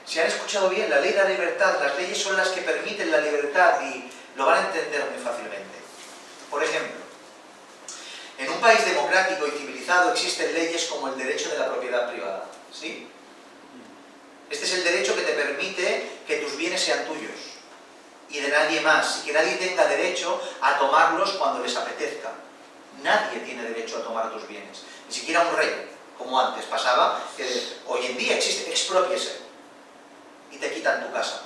Si han escuchado bien, la ley da libertad, las leyes son las que permiten la libertad y lo van a entender muy fácilmente. Por ejemplo, en un país democrático y civilizado existen leyes como el derecho de la propiedad privada. ¿Sí? Este es el derecho que te permite que tus bienes sean tuyos y de nadie más, y que nadie tenga derecho a tomarlos cuando les apetezca. Nadie tiene derecho a tomar tus bienes, ni siquiera un rey, como antes pasaba, que hoy en día existe, exprópiese y te quitan tu casa.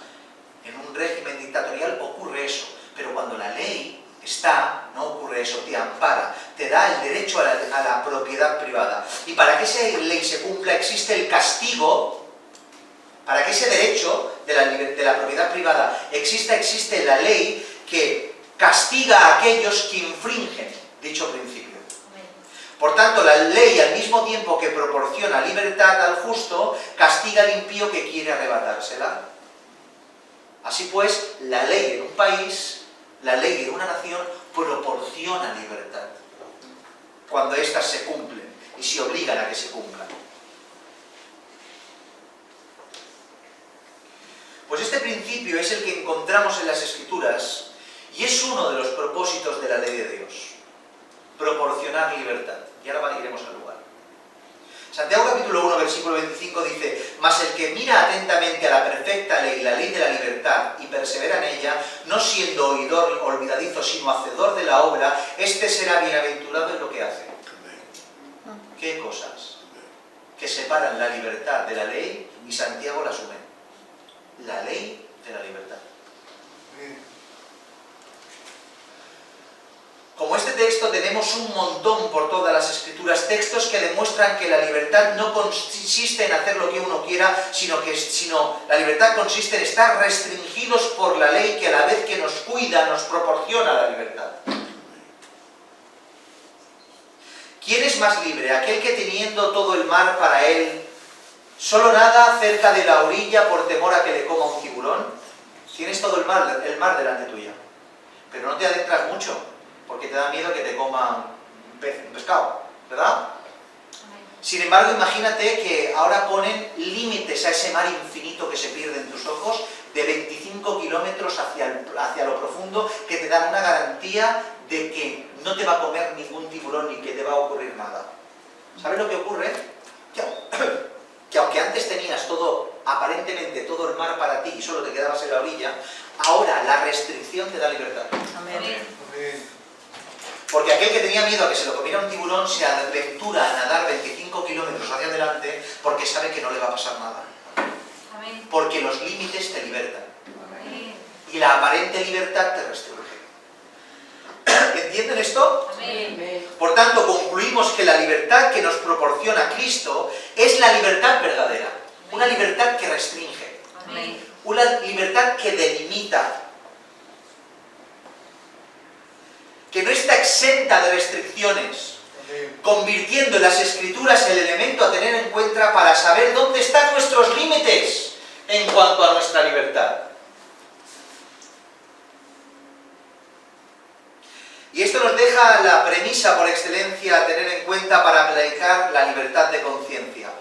En un régimen dictatorial ocurre eso, pero cuando la ley está, no ocurre eso, te ampara, te da el derecho a la propiedad privada. Y para que esa ley se cumpla existe el castigo. Para que ese derecho de la propiedad privada existe la ley que castiga a aquellos que infringen dicho principio. Por tanto, la ley, al mismo tiempo que proporciona libertad al justo, castiga al impío que quiere arrebatársela. Así pues, la ley en un país, la ley en una nación, proporciona libertad cuando éstas se cumplen y se obligan a que se cumplan. Pues este principio es el que encontramos en las Escrituras y es uno de los propósitos de la ley de Dios: proporcionar libertad. Y ahora iremos al lugar. Santiago capítulo 1, versículo 25 dice: mas el que mira atentamente a la perfecta ley, la ley de la libertad, y persevera en ella, no siendo oidor olvidadizo, sino hacedor de la obra, este será bienaventurado en lo que hace. ¿Qué cosas que separan la libertad de la ley? Y Santiago la asume. La ley de la libertad. este texto tenemos un montón por todas las Escrituras, textos que demuestran que la libertad no consiste en hacer lo que uno quiera, sino la libertad consiste en estar restringidos por la ley que a la vez que nos cuida, nos proporciona la libertad. ¿Quién es más libre? ¿Aquel que teniendo todo el mar para él, solo nada cerca de la orilla por temor a que le coma un tiburón? Tienes todo el mar delante tuya, pero no te adentras mucho, porque te da miedo que te coma un pescado, ¿verdad? Sin embargo, imagínate que ahora ponen límites a ese mar infinito que se pierde en tus ojos, de 25 kilómetros hacia lo profundo, que te dan una garantía de que no te va a comer ningún tiburón ni que te va a ocurrir nada. ¿Sabes lo que ocurre? Que aunque antes tenías aparentemente todo el mar para ti y solo te quedabas en la orilla, ahora la restricción te da libertad. Amén. Porque aquel que tenía miedo a que se lo comiera un tiburón se aventura a nadar 25 kilómetros hacia adelante porque sabe que no le va a pasar nada. Amén. Porque los límites te libertan. Amén. Y la aparente libertad te restringe. ¿Entienden esto? Amén. Por tanto, concluimos que la libertad que nos proporciona Cristo es la libertad verdadera. Una libertad que restringe. Amén. Una libertad que delimita. Que no está exenta de restricciones, convirtiendo en las Escrituras el elemento a tener en cuenta para saber dónde están nuestros límites en cuanto a nuestra libertad. Y esto nos deja la premisa por excelencia a tener en cuenta para aplicar la libertad de conciencia.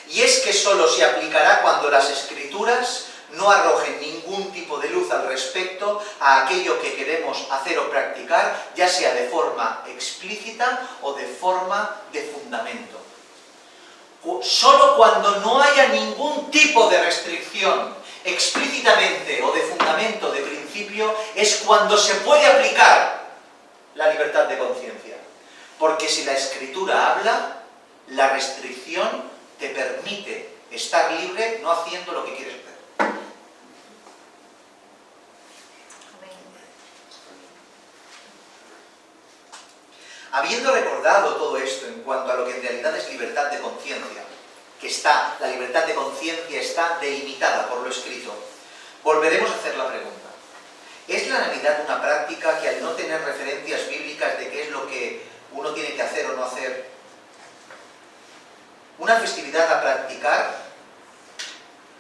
Y es que solo se aplicará cuando las Escrituras no arrojen ningún tipo de luz al respecto a aquello que queremos hacer o practicar, ya sea de forma explícita o de forma de fundamento. Solo cuando no haya ningún tipo de restricción explícitamente o de fundamento, de principio, es cuando se puede aplicar la libertad de conciencia. Porque si la Escritura habla, la restricción te permite estar libre no haciendo lo que quieres hacer. Habiendo recordado todo esto en cuanto a lo que en realidad es libertad de conciencia, la libertad de conciencia está delimitada por lo escrito, volveremos a hacer la pregunta. ¿Es la Navidad una práctica que al no tener referencias bíblicas de qué es lo que uno tiene que hacer o no hacer, una festividad a practicar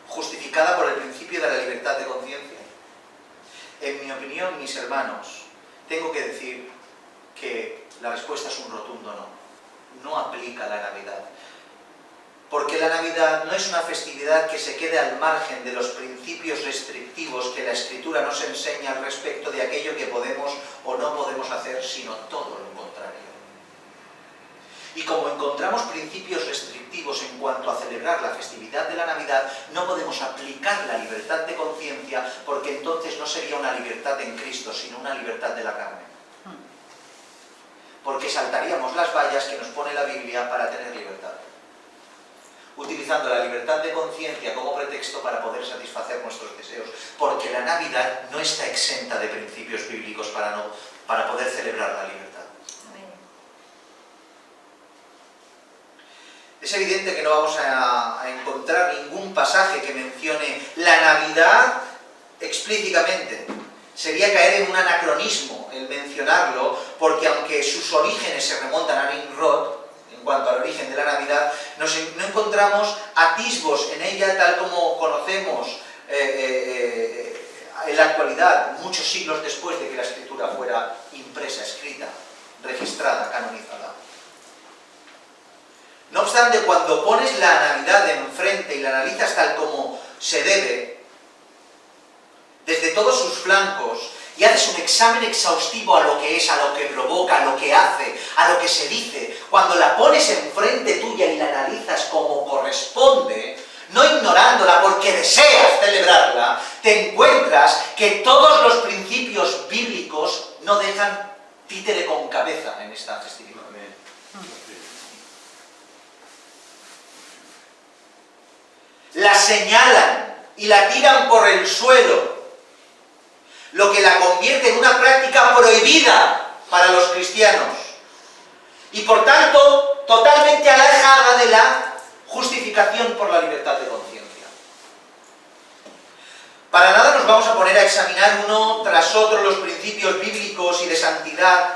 justificada por el principio de la libertad de conciencia? En mi opinión, mis hermanos, tengo que decir que la respuesta es un rotundo no. No aplica la Navidad. Porque la Navidad no es una festividad que se quede al margen de los principios restrictivos que la Escritura nos enseña al respecto de aquello que podemos o no podemos hacer, sino todo lo contrario. Y como encontramos principios restrictivos en cuanto a celebrar la festividad de la Navidad, no podemos aplicar la libertad de conciencia, porque entonces no sería una libertad en Cristo, sino una libertad de la carne. Porque saltaríamos las vallas que nos pone la Biblia para tener libertad, utilizando la libertad de conciencia como pretexto para poder satisfacer nuestros deseos, porque la Navidad no está exenta de principios bíblicos para poder celebrar la libertad. Es evidente que no vamos a encontrar ningún pasaje que mencione la Navidad explícitamente. Sería caer en un anacronismo el mencionarlo, porque aunque sus orígenes se remontan a Nimrod, en cuanto al origen de la Navidad, no encontramos atisbos en ella tal como conocemos en la actualidad, muchos siglos después de que la Escritura fuera impresa, escrita, registrada, canonizada. No obstante, cuando pones la Navidad enfrente y la analizas tal como se debe, desde todos sus flancos, y haces un examen exhaustivo a lo que es, a lo que provoca, a lo que hace, a lo que se dice, cuando la pones enfrente tuya y la analizas como corresponde, no ignorándola porque deseas celebrarla, te encuentras que todos los principios bíblicos no dejan títere con cabeza en esta festividad. La señalan y la tiran por el suelo, lo que la convierte en una práctica prohibida para los cristianos y por tanto totalmente alejada de la justificación por la libertad de conciencia. Para nada nos vamos a poner a examinar uno tras otro los principios bíblicos y de santidad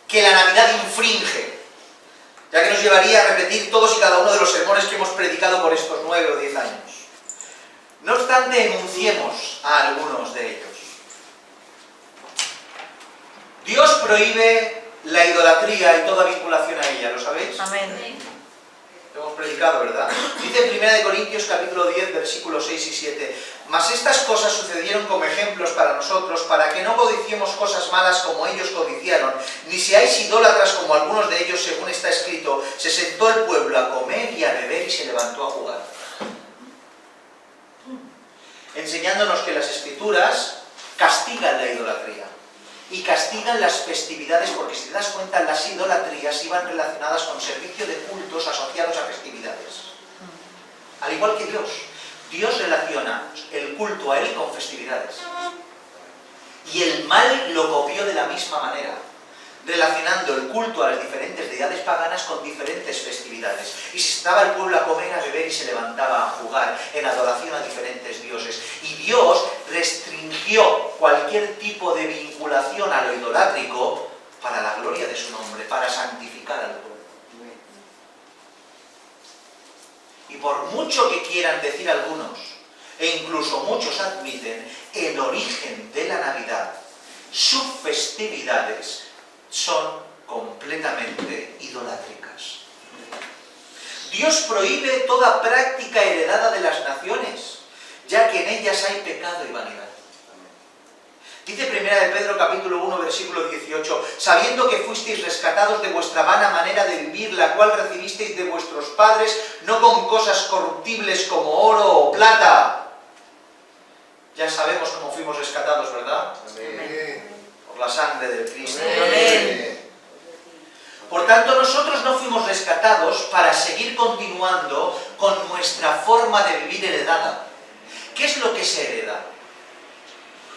que la Navidad infringe, ya que nos llevaría a repetir todos y cada uno de los sermones que hemos predicado por estos 9 o 10 años. No obstante, enunciemos a algunos de ellos. Dios prohíbe la idolatría y toda vinculación a ella, ¿lo sabéis? Amén. Lo hemos predicado, ¿verdad? Dice en 1 Corintios capítulo 10, versículos 6 y 7: mas estas cosas sucedieron como ejemplos para nosotros, para que no codiciemos cosas malas como ellos codiciaron, ni seáis idólatras como algunos de ellos, según está escrito: se sentó el pueblo a comer y a beber y se levantó a jugar. Enseñándonos que las Escrituras castigan la idolatría y castigan las festividades, porque si te das cuenta, las idolatrías iban relacionadas con servicio de cultos asociados a festividades. Al igual que Dios. Dios relaciona el culto a Él con festividades. Y el mal lo copió de la misma manera, relacionando el culto a las diferentes deidades paganas con diferentes festividades. Y se estaba el pueblo a comer, a beber y se levantaba a jugar en adoración a diferentes dioses. Y Dios restringió cualquier tipo de vinculación a lo idolátrico para la gloria de su nombre, para santificar al pueblo. Y por mucho que quieran decir algunos, e incluso muchos admiten, el origen de la Navidad, sus festividades, son completamente idolátricas. Dios prohíbe toda práctica heredada de las naciones, ya que en ellas hay pecado y vanidad. Dice 1 de Pedro capítulo 1 versículo 18: sabiendo que fuisteis rescatados de vuestra vana manera de vivir, la cual recibisteis de vuestros padres, no con cosas corruptibles como oro o plata. Ya sabemos cómo fuimos rescatados, ¿verdad? Amén. Por la sangre del Cristo. Amén. Por tanto, nosotros no fuimos rescatados para seguir continuando con nuestra forma de vivir heredada. ¿Qué es lo que se hereda?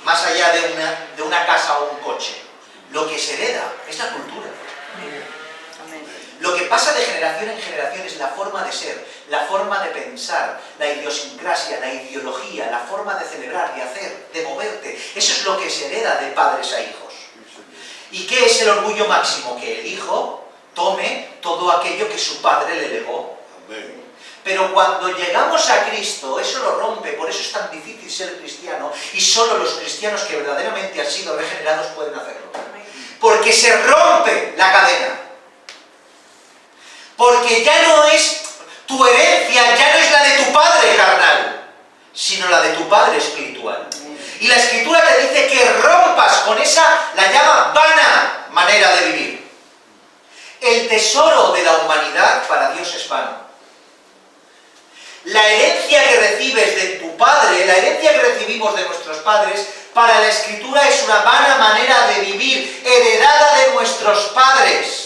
Más allá de una casa o un coche. Lo que se hereda es la cultura. Lo que pasa de generación en generación es la forma de ser, la forma de pensar, la idiosincrasia, la ideología, la forma de celebrar, de hacer, de moverte. Eso es lo que se hereda de padres a hijos. ¿Y qué es el orgullo máximo? Que el hijo tome todo aquello que su padre le legó. Amén. Pero cuando llegamos a Cristo, eso lo rompe. Por eso es tan difícil ser cristiano, y solo los cristianos que verdaderamente han sido regenerados pueden hacerlo. Porque se rompe la cadena. Porque ya no es tu herencia, ya no es la de tu padre carnal, sino la de tu padre espiritual. Y la Escritura te dice que rompas con esa, la llama vana manera de vivir. El tesoro de la humanidad para Dios es vano. La herencia que recibes de tu padre, la herencia que recibimos de nuestros padres, para la Escritura es una vana manera de vivir, heredada de nuestros padres.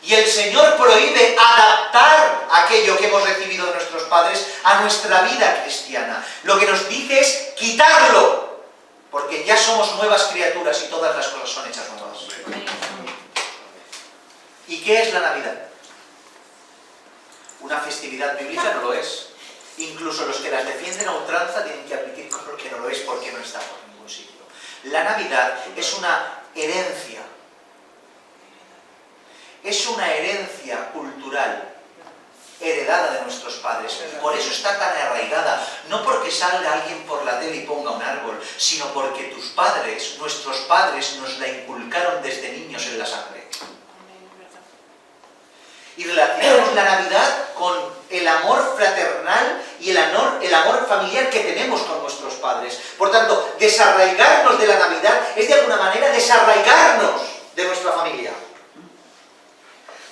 Y el Señor prohíbe adaptar aquello que hemos recibido de nuestros padres a nuestra vida cristiana. Lo que nos dice es quitarlo, porque ya somos nuevas criaturas y todas las cosas son hechas nuevas. ¿Y qué es la Navidad? ¿Una festividad bíblica? No lo es. Incluso los que las defienden a ultranza tienen que admitir que no lo es, porque no está por ningún sitio. La Navidad es una herencia. Es una herencia cultural heredada de nuestros padres. Por eso está tan arraigada. No porque salga alguien por la tele y ponga un árbol, sino porque tus padres, nuestros padres, nos la inculcaron desde niños en la sangre. Y relacionamos la Navidad con el amor fraternal y el amor familiar que tenemos con nuestros padres. Por tanto, desarraigarnos de la Navidad es de alguna manera desarraigarnos de nuestra familia.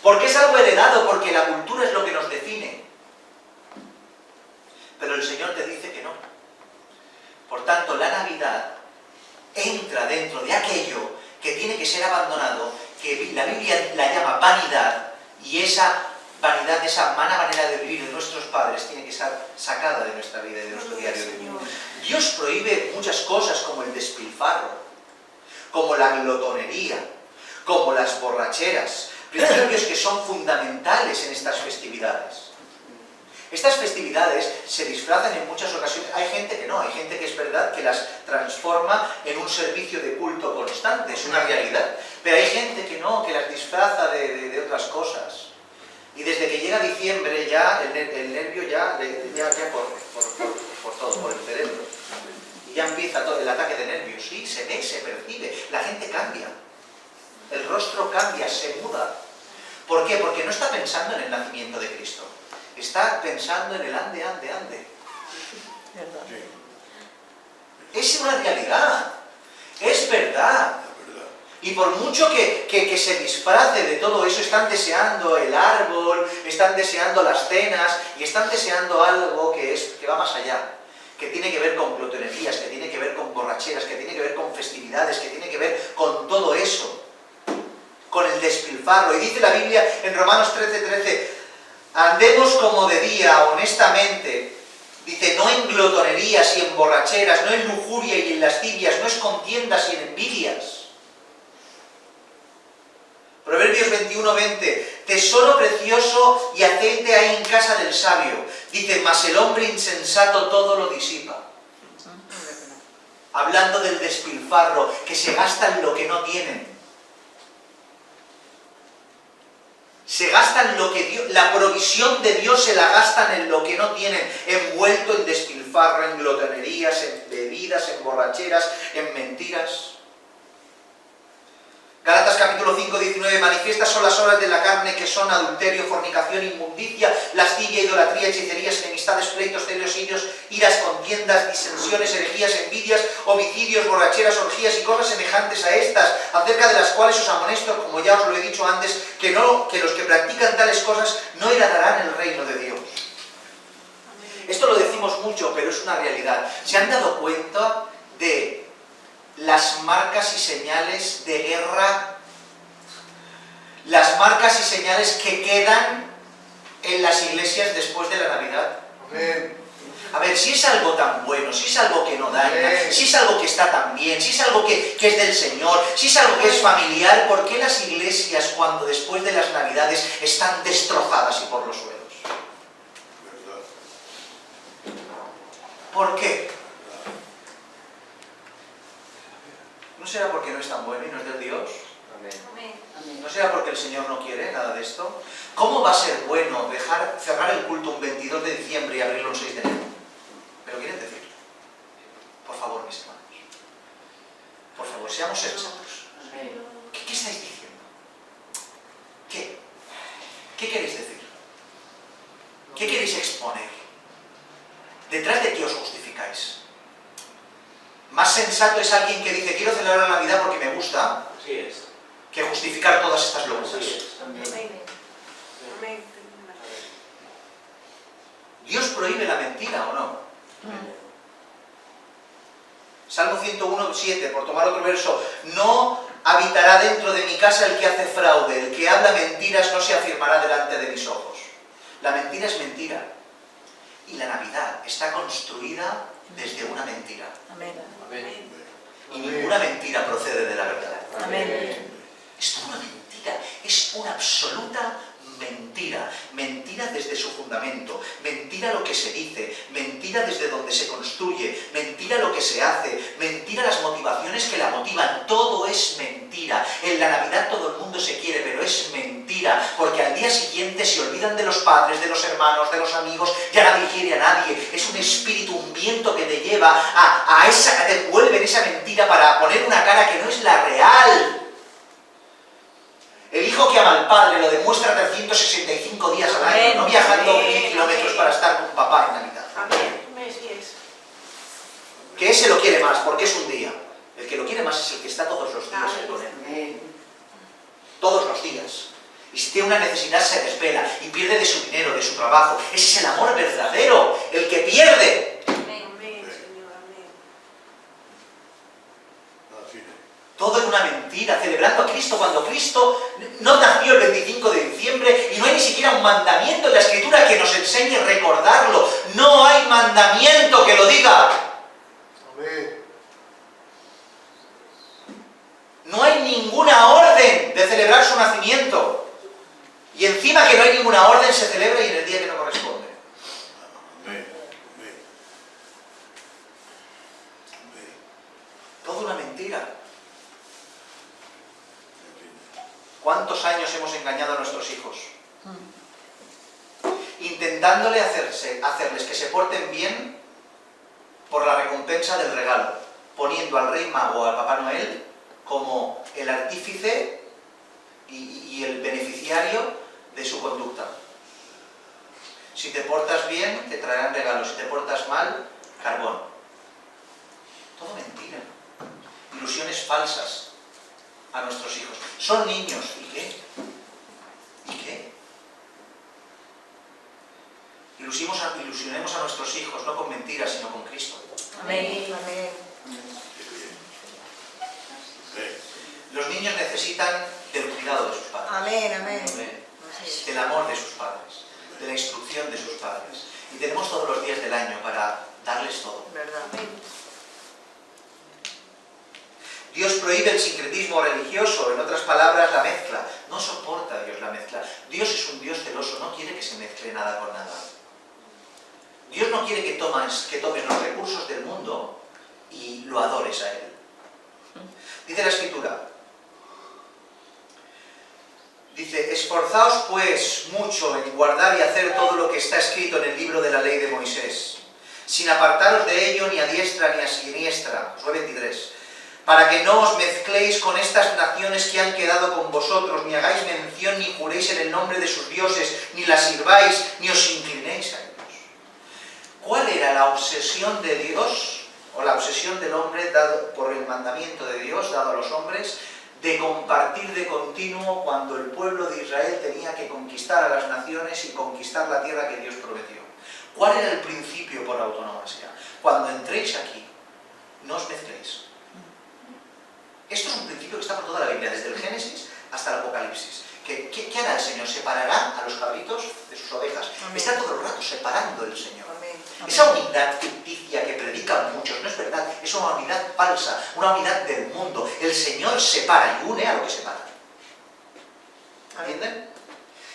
Porque es algo heredado, porque la cultura es lo que nos define. Pero el Señor te dice que no. Por tanto, la Navidad entra dentro de aquello que tiene que ser abandonado, que la Biblia la llama vanidad, y esa vanidad, esa mala manera de vivir de nuestros padres tiene que ser sacada de nuestra vida y de nuestro diario vivir. Dios prohíbe muchas cosas como el despilfarro, como la glotonería, como las borracheras, principios que son fundamentales en estas festividades. Estas festividades se disfrazan en muchas ocasiones. Hay gente que no, hay gente que es verdad que las transforma en un servicio de culto constante, es una realidad. Pero hay gente que no, que las disfraza de otras cosas. Y desde que llega diciembre ya el nervio ya corre por todo, por el cerebro. Y ya empieza todo el ataque de nervios. Sí, se ve, se percibe. La gente cambia. El rostro cambia, se muda. ¿Por qué? Porque no está pensando en el nacimiento de Cristo. Está pensando en el ande. Es una realidad. Es verdad. Y por mucho que se disfrace de todo eso, están deseando el árbol, están deseando las cenas, y están deseando algo que va más allá, que tiene que ver con glotonerías, que tiene que ver con borracheras, que tiene que ver con festividades, que tiene que ver con todo eso, con el despilfarro. Y dice la Biblia en Romanos 13:13, andemos como de día, honestamente. Dice, no en glotonerías y en borracheras, no en lujuria y en lascivias, no es contiendas y en envidias. Proverbios 21:20, tesoro precioso y aceite hay en casa del sabio. Dice, mas el hombre insensato todo lo disipa. Hablando del despilfarro, que se gastan lo que no tienen. Se gastan lo que Dios, la provisión de Dios se la gastan en lo que no tienen, envuelto en despilfarro, en glotonerías, en bebidas, en borracheras, en mentiras. Gálatas capítulo 5:19, manifiestas son las obras de la carne, que son adulterio, fornicación, inmundicia, lascivia, idolatría, hechicerías, enemistades, pleitos, celos, iras, contiendas, disensiones, herejías, envidias, homicidios, borracheras, orgías y cosas semejantes a estas, acerca de las cuales os amonesto, como ya os lo he dicho antes, que los que practican tales cosas no heredarán el reino de Dios. Esto lo decimos mucho, pero es una realidad. ¿Se han dado cuenta de las marcas y señales de guerra, las marcas y señales que quedan en las iglesias después de la Navidad? Amén. A ver, si es algo tan bueno, si es algo que no daña, si es algo que está tan bien, si es algo que es del Señor, si es algo que es familiar, ¿por qué las iglesias cuando después de las Navidades están destrozadas y por los suelos? ¿Por qué? ¿No será porque no es tan bueno y no es del Dios? Amén. ¿No será porque el Señor no quiere nada de esto? ¿Cómo va a ser bueno cerrar el culto un 22 de diciembre y abrirlo un 6 de enero? ¿Me lo quieren decir? Por favor, mis hermanos. Por favor, seamos sensatos. ¿Qué estáis diciendo? ¿Qué queréis decir? ¿Qué queréis exponer? ¿Detrás de qué os justificáis? Más sensato es alguien que dice, quiero celebrar la Navidad porque me gusta, Así es. que justificar todas estas locuras. Así es. Amén. ¿Dios prohíbe la mentira o no? Salmo 101:7, por tomar otro verso, no habitará dentro de mi casa el que hace fraude, el que habla mentiras no se afirmará delante de mis ojos. La mentira es mentira. Y la Navidad está construida desde una mentira. Amén. Y ninguna mentira procede de la verdad. Amén. Es una mentira, es una absoluta mentira. Mentira desde su fundamento, mentira lo que se dice, mentira desde donde se construye, mentira lo que se hace, mentira las motivaciones que la motivan. Todo es mentira. En la Navidad todo el mundo se quiere, pero es mentira, porque al día siguiente se olvidan de los padres, de los hermanos, de los amigos, ya nadie quiere a nadie. Es un espíritu, un viento que te lleva te envuelve en esa mentira para poner una cara que no es la real. El hijo que ama al padre lo demuestra 365 días al año, no viajando 1000 kilómetros para estar con papá en Navidad. Que ese lo quiere más, porque es un día. El que lo quiere más es el que está todos los días con él. Todos los días. Y si tiene una necesidad se desvela y pierde de su dinero, de su trabajo. Ese es el amor verdadero, el que pierde. Todo era una mentira, celebrando a Cristo cuando Cristo no nació el 25 de diciembre y no hay ni siquiera un mandamiento en la Escritura que nos enseñe a recordarlo. No hay mandamiento que lo diga. Amén. celebrar su nacimiento. Y encima que no hay ninguna orden, se celebra y en el día que no corresponde. Toda una mentira. ¿Cuántos años hemos engañado a nuestros hijos? Intentándole hacerles que se porten bien por la recompensa del regalo, poniendo al Rey Mago o al Papá Noel como el artífice y el beneficiario de su conducta. Si te portas bien, te traerán regalos. Si te portas mal, carbón. Todo mentira. Ilusiones falsas a nuestros hijos. Son niños. ¿Y qué? ¿Y qué? Ilusionemos a nuestros hijos, no con mentiras, sino con Cristo. Amén. Amén. Los niños necesitan del cuidado de sus padres. Amén, amén. Del amor de sus padres, de la instrucción de sus padres. Y tenemos todos los días del año para darles todo. ¿Verdad? Dios prohíbe el sincretismo religioso, en otras palabras, la mezcla. No soporta Dios la mezcla. Dios es un Dios celoso, no quiere que se mezcle nada con nada. Dios no quiere que tomes los recursos del mundo y lo adores a Él. Dice la Escritura, dice, esforzaos pues mucho en guardar y hacer todo lo que está escrito en el libro de la ley de Moisés, sin apartaros de ello ni a diestra ni a siniestra. Josué 23. Para que no os mezcléis con estas naciones que han quedado con vosotros, ni hagáis mención ni juréis en el nombre de sus dioses, ni las sirváis, ni os inclinéis a ellos. ¿Cuál era la obsesión de Dios, o la obsesión del hombre dado por el mandamiento de Dios dado a los hombres, de compartir de continuo cuando el pueblo de Israel tenía que conquistar a las naciones y conquistar la tierra que Dios prometió? ¿Cuál era el principio por autonomía? Cuando entréis aquí, no os mezcléis. Esto es un principio que está por toda la Biblia, desde el Génesis hasta el Apocalipsis. ¿Qué hará el Señor? Separará a los cabritos de sus ovejas. Amén. Está todo el rato separando el Señor. Amén. Esa unidad ficticia que predican muchos no es verdad, es una unidad falsa, una unidad del mundo. El Señor separa y une a lo que separa. ¿Entienden?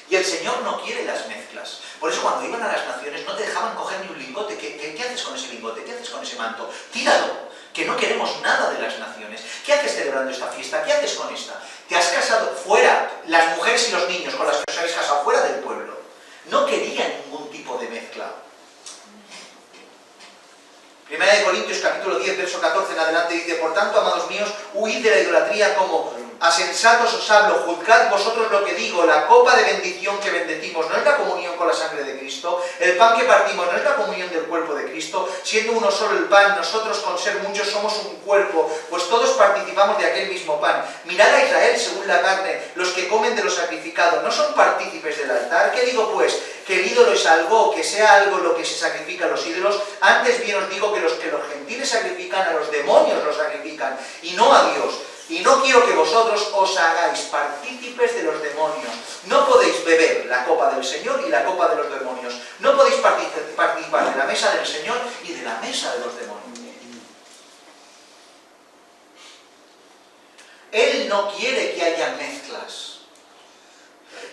Y el Señor no quiere las mezclas. Por eso cuando iban a las naciones no te dejaban coger ni un lingote. ¿Qué haces con ese lingote? ¿Qué haces con ese manto? Tíralo, que no queremos nada de las naciones. ¿Qué haces celebrando esta fiesta? ¿Qué haces con esta? Te has casado fuera, las mujeres y los niños con las que os habéis casado, fuera del pueblo. No querían ningún tipo de mezcla. Primera de Corintios capítulo 10, verso 14 en adelante dice, por tanto, amados míos, huid de la idolatría, como a sensatos os hablo, juzgad vosotros lo que digo, la copa de bendición que bendecimos no es la comunión con la sangre de Cristo, el pan que partimos no es la comunión del cuerpo de Cristo, siendo uno solo el pan, nosotros con ser muchos somos un cuerpo, pues todos participamos de aquel mismo pan. Mirad a Israel según la carne, los que comen de lo sacrificado, ¿no son partícipes del altar? ¿Qué digo pues? ¿Que el ídolo es algo, que sea algo lo que se sacrifica a los ídolos? Antes bien os digo que los gentiles sacrifican, a los demonios los sacrifican, y no a Dios. Y no quiero que vosotros os hagáis partícipes de los demonios. No podéis beber la copa del Señor y la copa de los demonios. No podéis participar de la mesa del Señor y de la mesa de los demonios. Él no quiere que haya mezclas.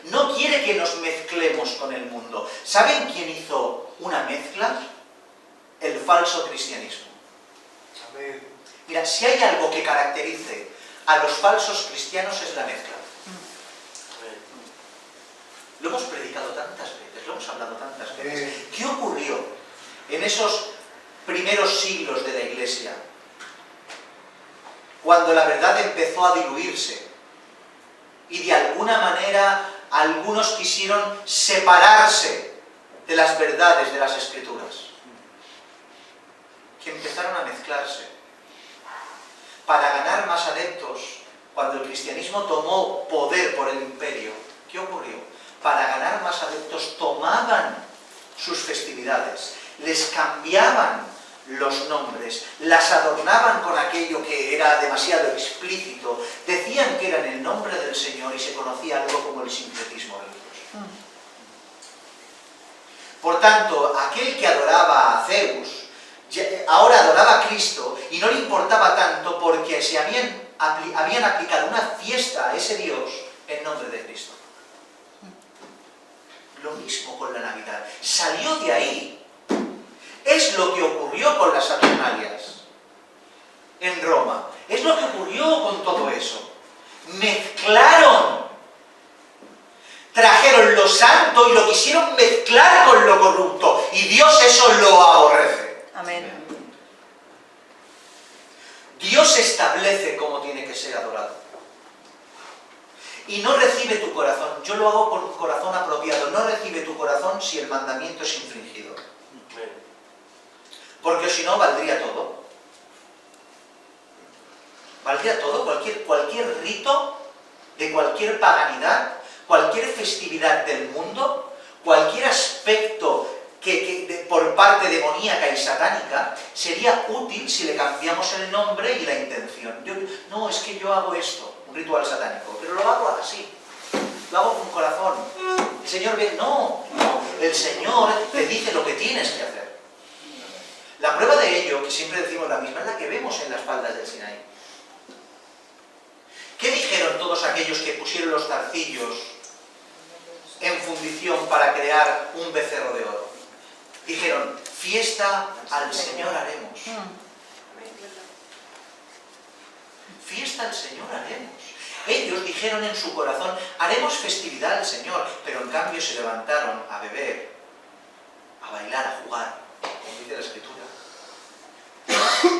No quiere que nos mezclemos con el mundo. ¿Saben quién hizo una mezcla? El falso cristianismo. Amén. Mira, si hay algo que caracterice a los falsos cristianos es la mezcla. Lo hemos predicado tantas veces, lo hemos hablado tantas veces. ¿Qué ocurrió en esos primeros siglos de la Iglesia? Cuando la verdad empezó a diluirse y de alguna manera algunos quisieron separarse de las verdades de las Escrituras, que empezaron a mezclarse para ganar más adeptos. Cuando el cristianismo tomó poder por el imperio, ¿qué ocurrió? Para ganar más adeptos tomaban sus festividades, les cambiaban los nombres, las adornaban con aquello que era demasiado explícito, decían que eran el nombre del Señor y se conocía algo como el sincretismo religioso. Por tanto, aquel que adoraba a Zeus, ahora adoraba a Cristo y no le importaba tanto porque se habían aplicado una fiesta a ese Dios en nombre de Cristo. Lo mismo con la Navidad. Salió de ahí. Es lo que ocurrió con las Saturnalias en Roma. Es lo que ocurrió con todo eso. Mezclaron. Trajeron lo santo y lo quisieron mezclar con lo corrupto. Y Dios eso lo aborrece. Amén. Dios establece cómo tiene que ser adorado. Y no recibe tu corazón. Yo lo hago con un corazón apropiado. No recibe tu corazón si el mandamiento es infringido. Porque si no, valdría todo. Valdría todo. Cualquier rito de cualquier paganidad, cualquier festividad del mundo, cualquier aspecto por parte demoníaca y satánica, sería útil si le cambiamos el nombre y la intención. No, es que yo hago esto, un ritual satánico, pero lo hago así, lo hago con corazón. El Señor ve, no, el Señor te dice lo que tienes que hacer. La prueba de ello, que siempre decimos la misma, es la que vemos en las faldas del Sinaí. ¿Qué dijeron todos aquellos que pusieron los zarcillos en fundición para crear un becerro de oro? Dijeron, fiesta al Señor haremos. Fiesta al Señor haremos. Ellos dijeron en su corazón, haremos festividad al Señor, pero en cambio se levantaron a beber, a bailar, a jugar, como dice la Escritura.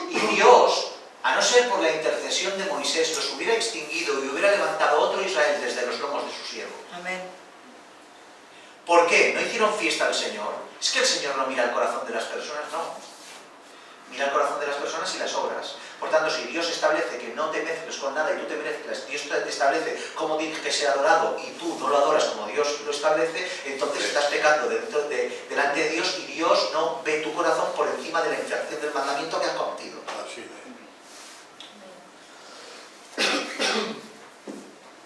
Y Dios, a no ser por la intercesión de Moisés, los hubiera extinguido y hubiera levantado otro Israel desde los lomos de su siervo. Amén. ¿Por qué? ¿No hicieron fiesta al Señor? Es que el Señor no mira el corazón de las personas, no. Mira el corazón de las personas y las obras. Por tanto, si Dios establece que no te mezcles con nada y tú te mezclas, Dios te establece cómo tienes que ser adorado y tú no lo adoras como Dios lo establece, entonces estás pecando delante de Dios y Dios no ve tu corazón por encima de la infracción del mandamiento que has cometido.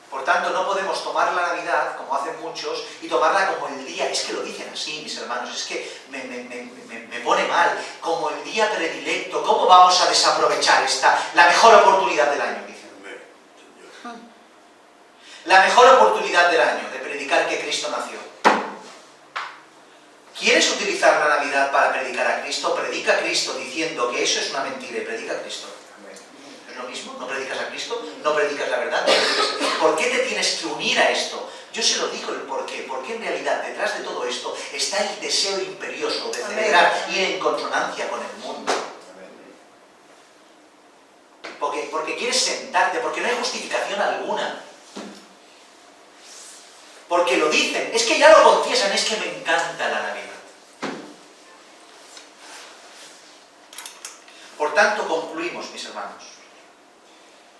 Por tanto, no podemos tomar la Navidad, como hacen muchos, y tomarla como el día, es que lo dicen así, mis hermanos, es que me pone mal, como el día predilecto. ¿Cómo vamos a desaprovechar la mejor oportunidad del año? Dicen. La mejor oportunidad del año de predicar que Cristo nació. ¿Quieres utilizar la Navidad para predicar a Cristo? Predica a Cristo diciendo que eso es una mentira y predica a Cristo. Lo mismo, no predicas a Cristo, no predicas la verdad, ¿por qué te tienes que unir a esto? Yo se lo digo el por qué, porque en realidad detrás de todo esto está el deseo imperioso de celebrar y ir en consonancia con el mundo. Porque quieres sentarte, porque no hay justificación alguna. Porque lo dicen, es que ya lo confiesan, es que me encanta la Navidad. Por tanto, concluimos, mis hermanos,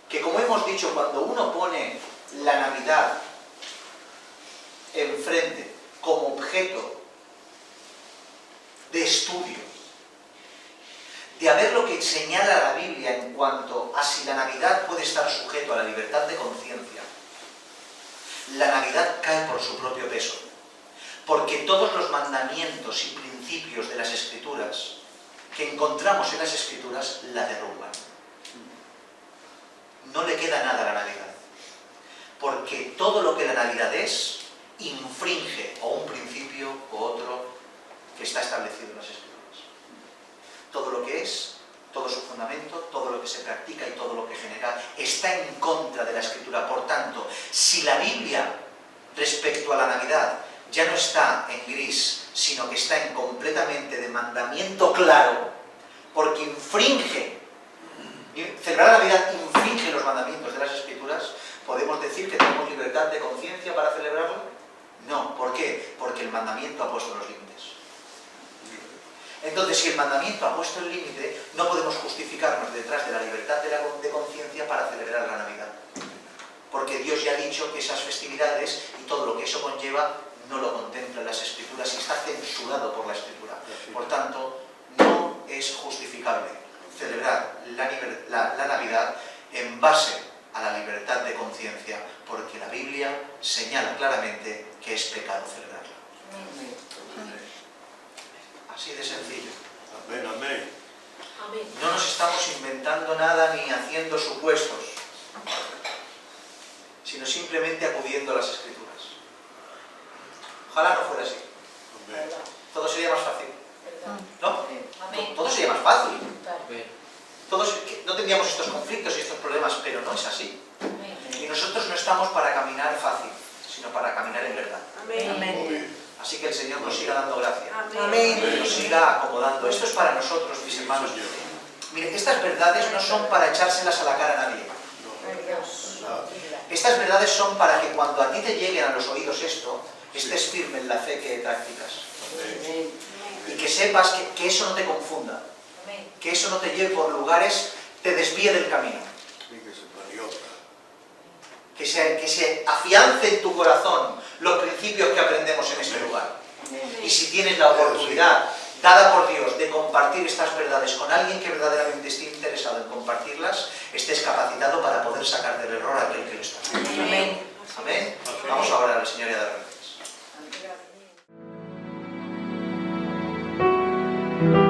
que como hemos dicho, cuando uno pone la Navidad enfrente como objeto de estudio, de a ver lo que señala la Biblia en cuanto a si la Navidad puede estar sujeto a la libertad de conciencia, la Navidad cae por su propio peso, porque todos los mandamientos y principios de las Escrituras que encontramos en las Escrituras la derrumban. No le queda nada a la Navidad, porque todo lo que la Navidad es, infringe o un principio o otro que está establecido en las Escrituras. Todo lo que es, todo su fundamento, todo lo que se practica y todo lo que genera está en contra de la Escritura. Por tanto, si la Biblia respecto a la Navidad ya no está en gris, sino que está en completamente de mandamiento claro, porque infringe, celebrar la Navidad infringe los mandamientos de las Escrituras, ¿podemos decir que tenemos libertad de conciencia para celebrarlo? No. ¿Por qué? Porque el mandamiento ha puesto los límites. Entonces, si el mandamiento ha puesto el límite, no podemos justificarnos detrás de la libertad de conciencia para celebrar la Navidad. Porque Dios ya ha dicho que esas festividades y todo lo que eso conlleva no lo contemplan las Escrituras y está censurado por la Escritura. Por tanto, no es justificable celebrar la Navidad en base a la libertad de conciencia, porque la Biblia señala claramente que es pecado celebrarla. Así de sencillo. Amén, amén. No nos estamos inventando nada ni haciendo supuestos. sino simplemente acudiendo a las Escrituras. Ojalá no fuera así. Todo sería más fácil, ¿no? Amén. Todo sería más fácil. Amén. Todos no tendríamos estos conflictos y estos problemas, pero no es así. Amén. Y nosotros no estamos para caminar fácil, sino para caminar en verdad. Amén. Así que el Señor nos siga dando gracia, Amén. nos siga acomodando. Esto es para nosotros, mis hermanos. Miren, estas verdades no son para echárselas a la cara a nadie. Estas verdades son para que cuando a ti te lleguen a los oídos esto, estés firme en la fe que practicas. Y que sepas que eso no te confunda, Amén. que eso no te lleve por lugares, te desvíe del camino. Que se afiance en tu corazón los principios que aprendemos en este lugar. Y si tienes la oportunidad, dada por Dios, de compartir estas verdades con alguien que verdaderamente esté interesado en compartirlas, estés capacitado para poder sacar del error a aquel que lo está haciendo. Amén. Amén. Vamos a orar al Señor y a dar gracias.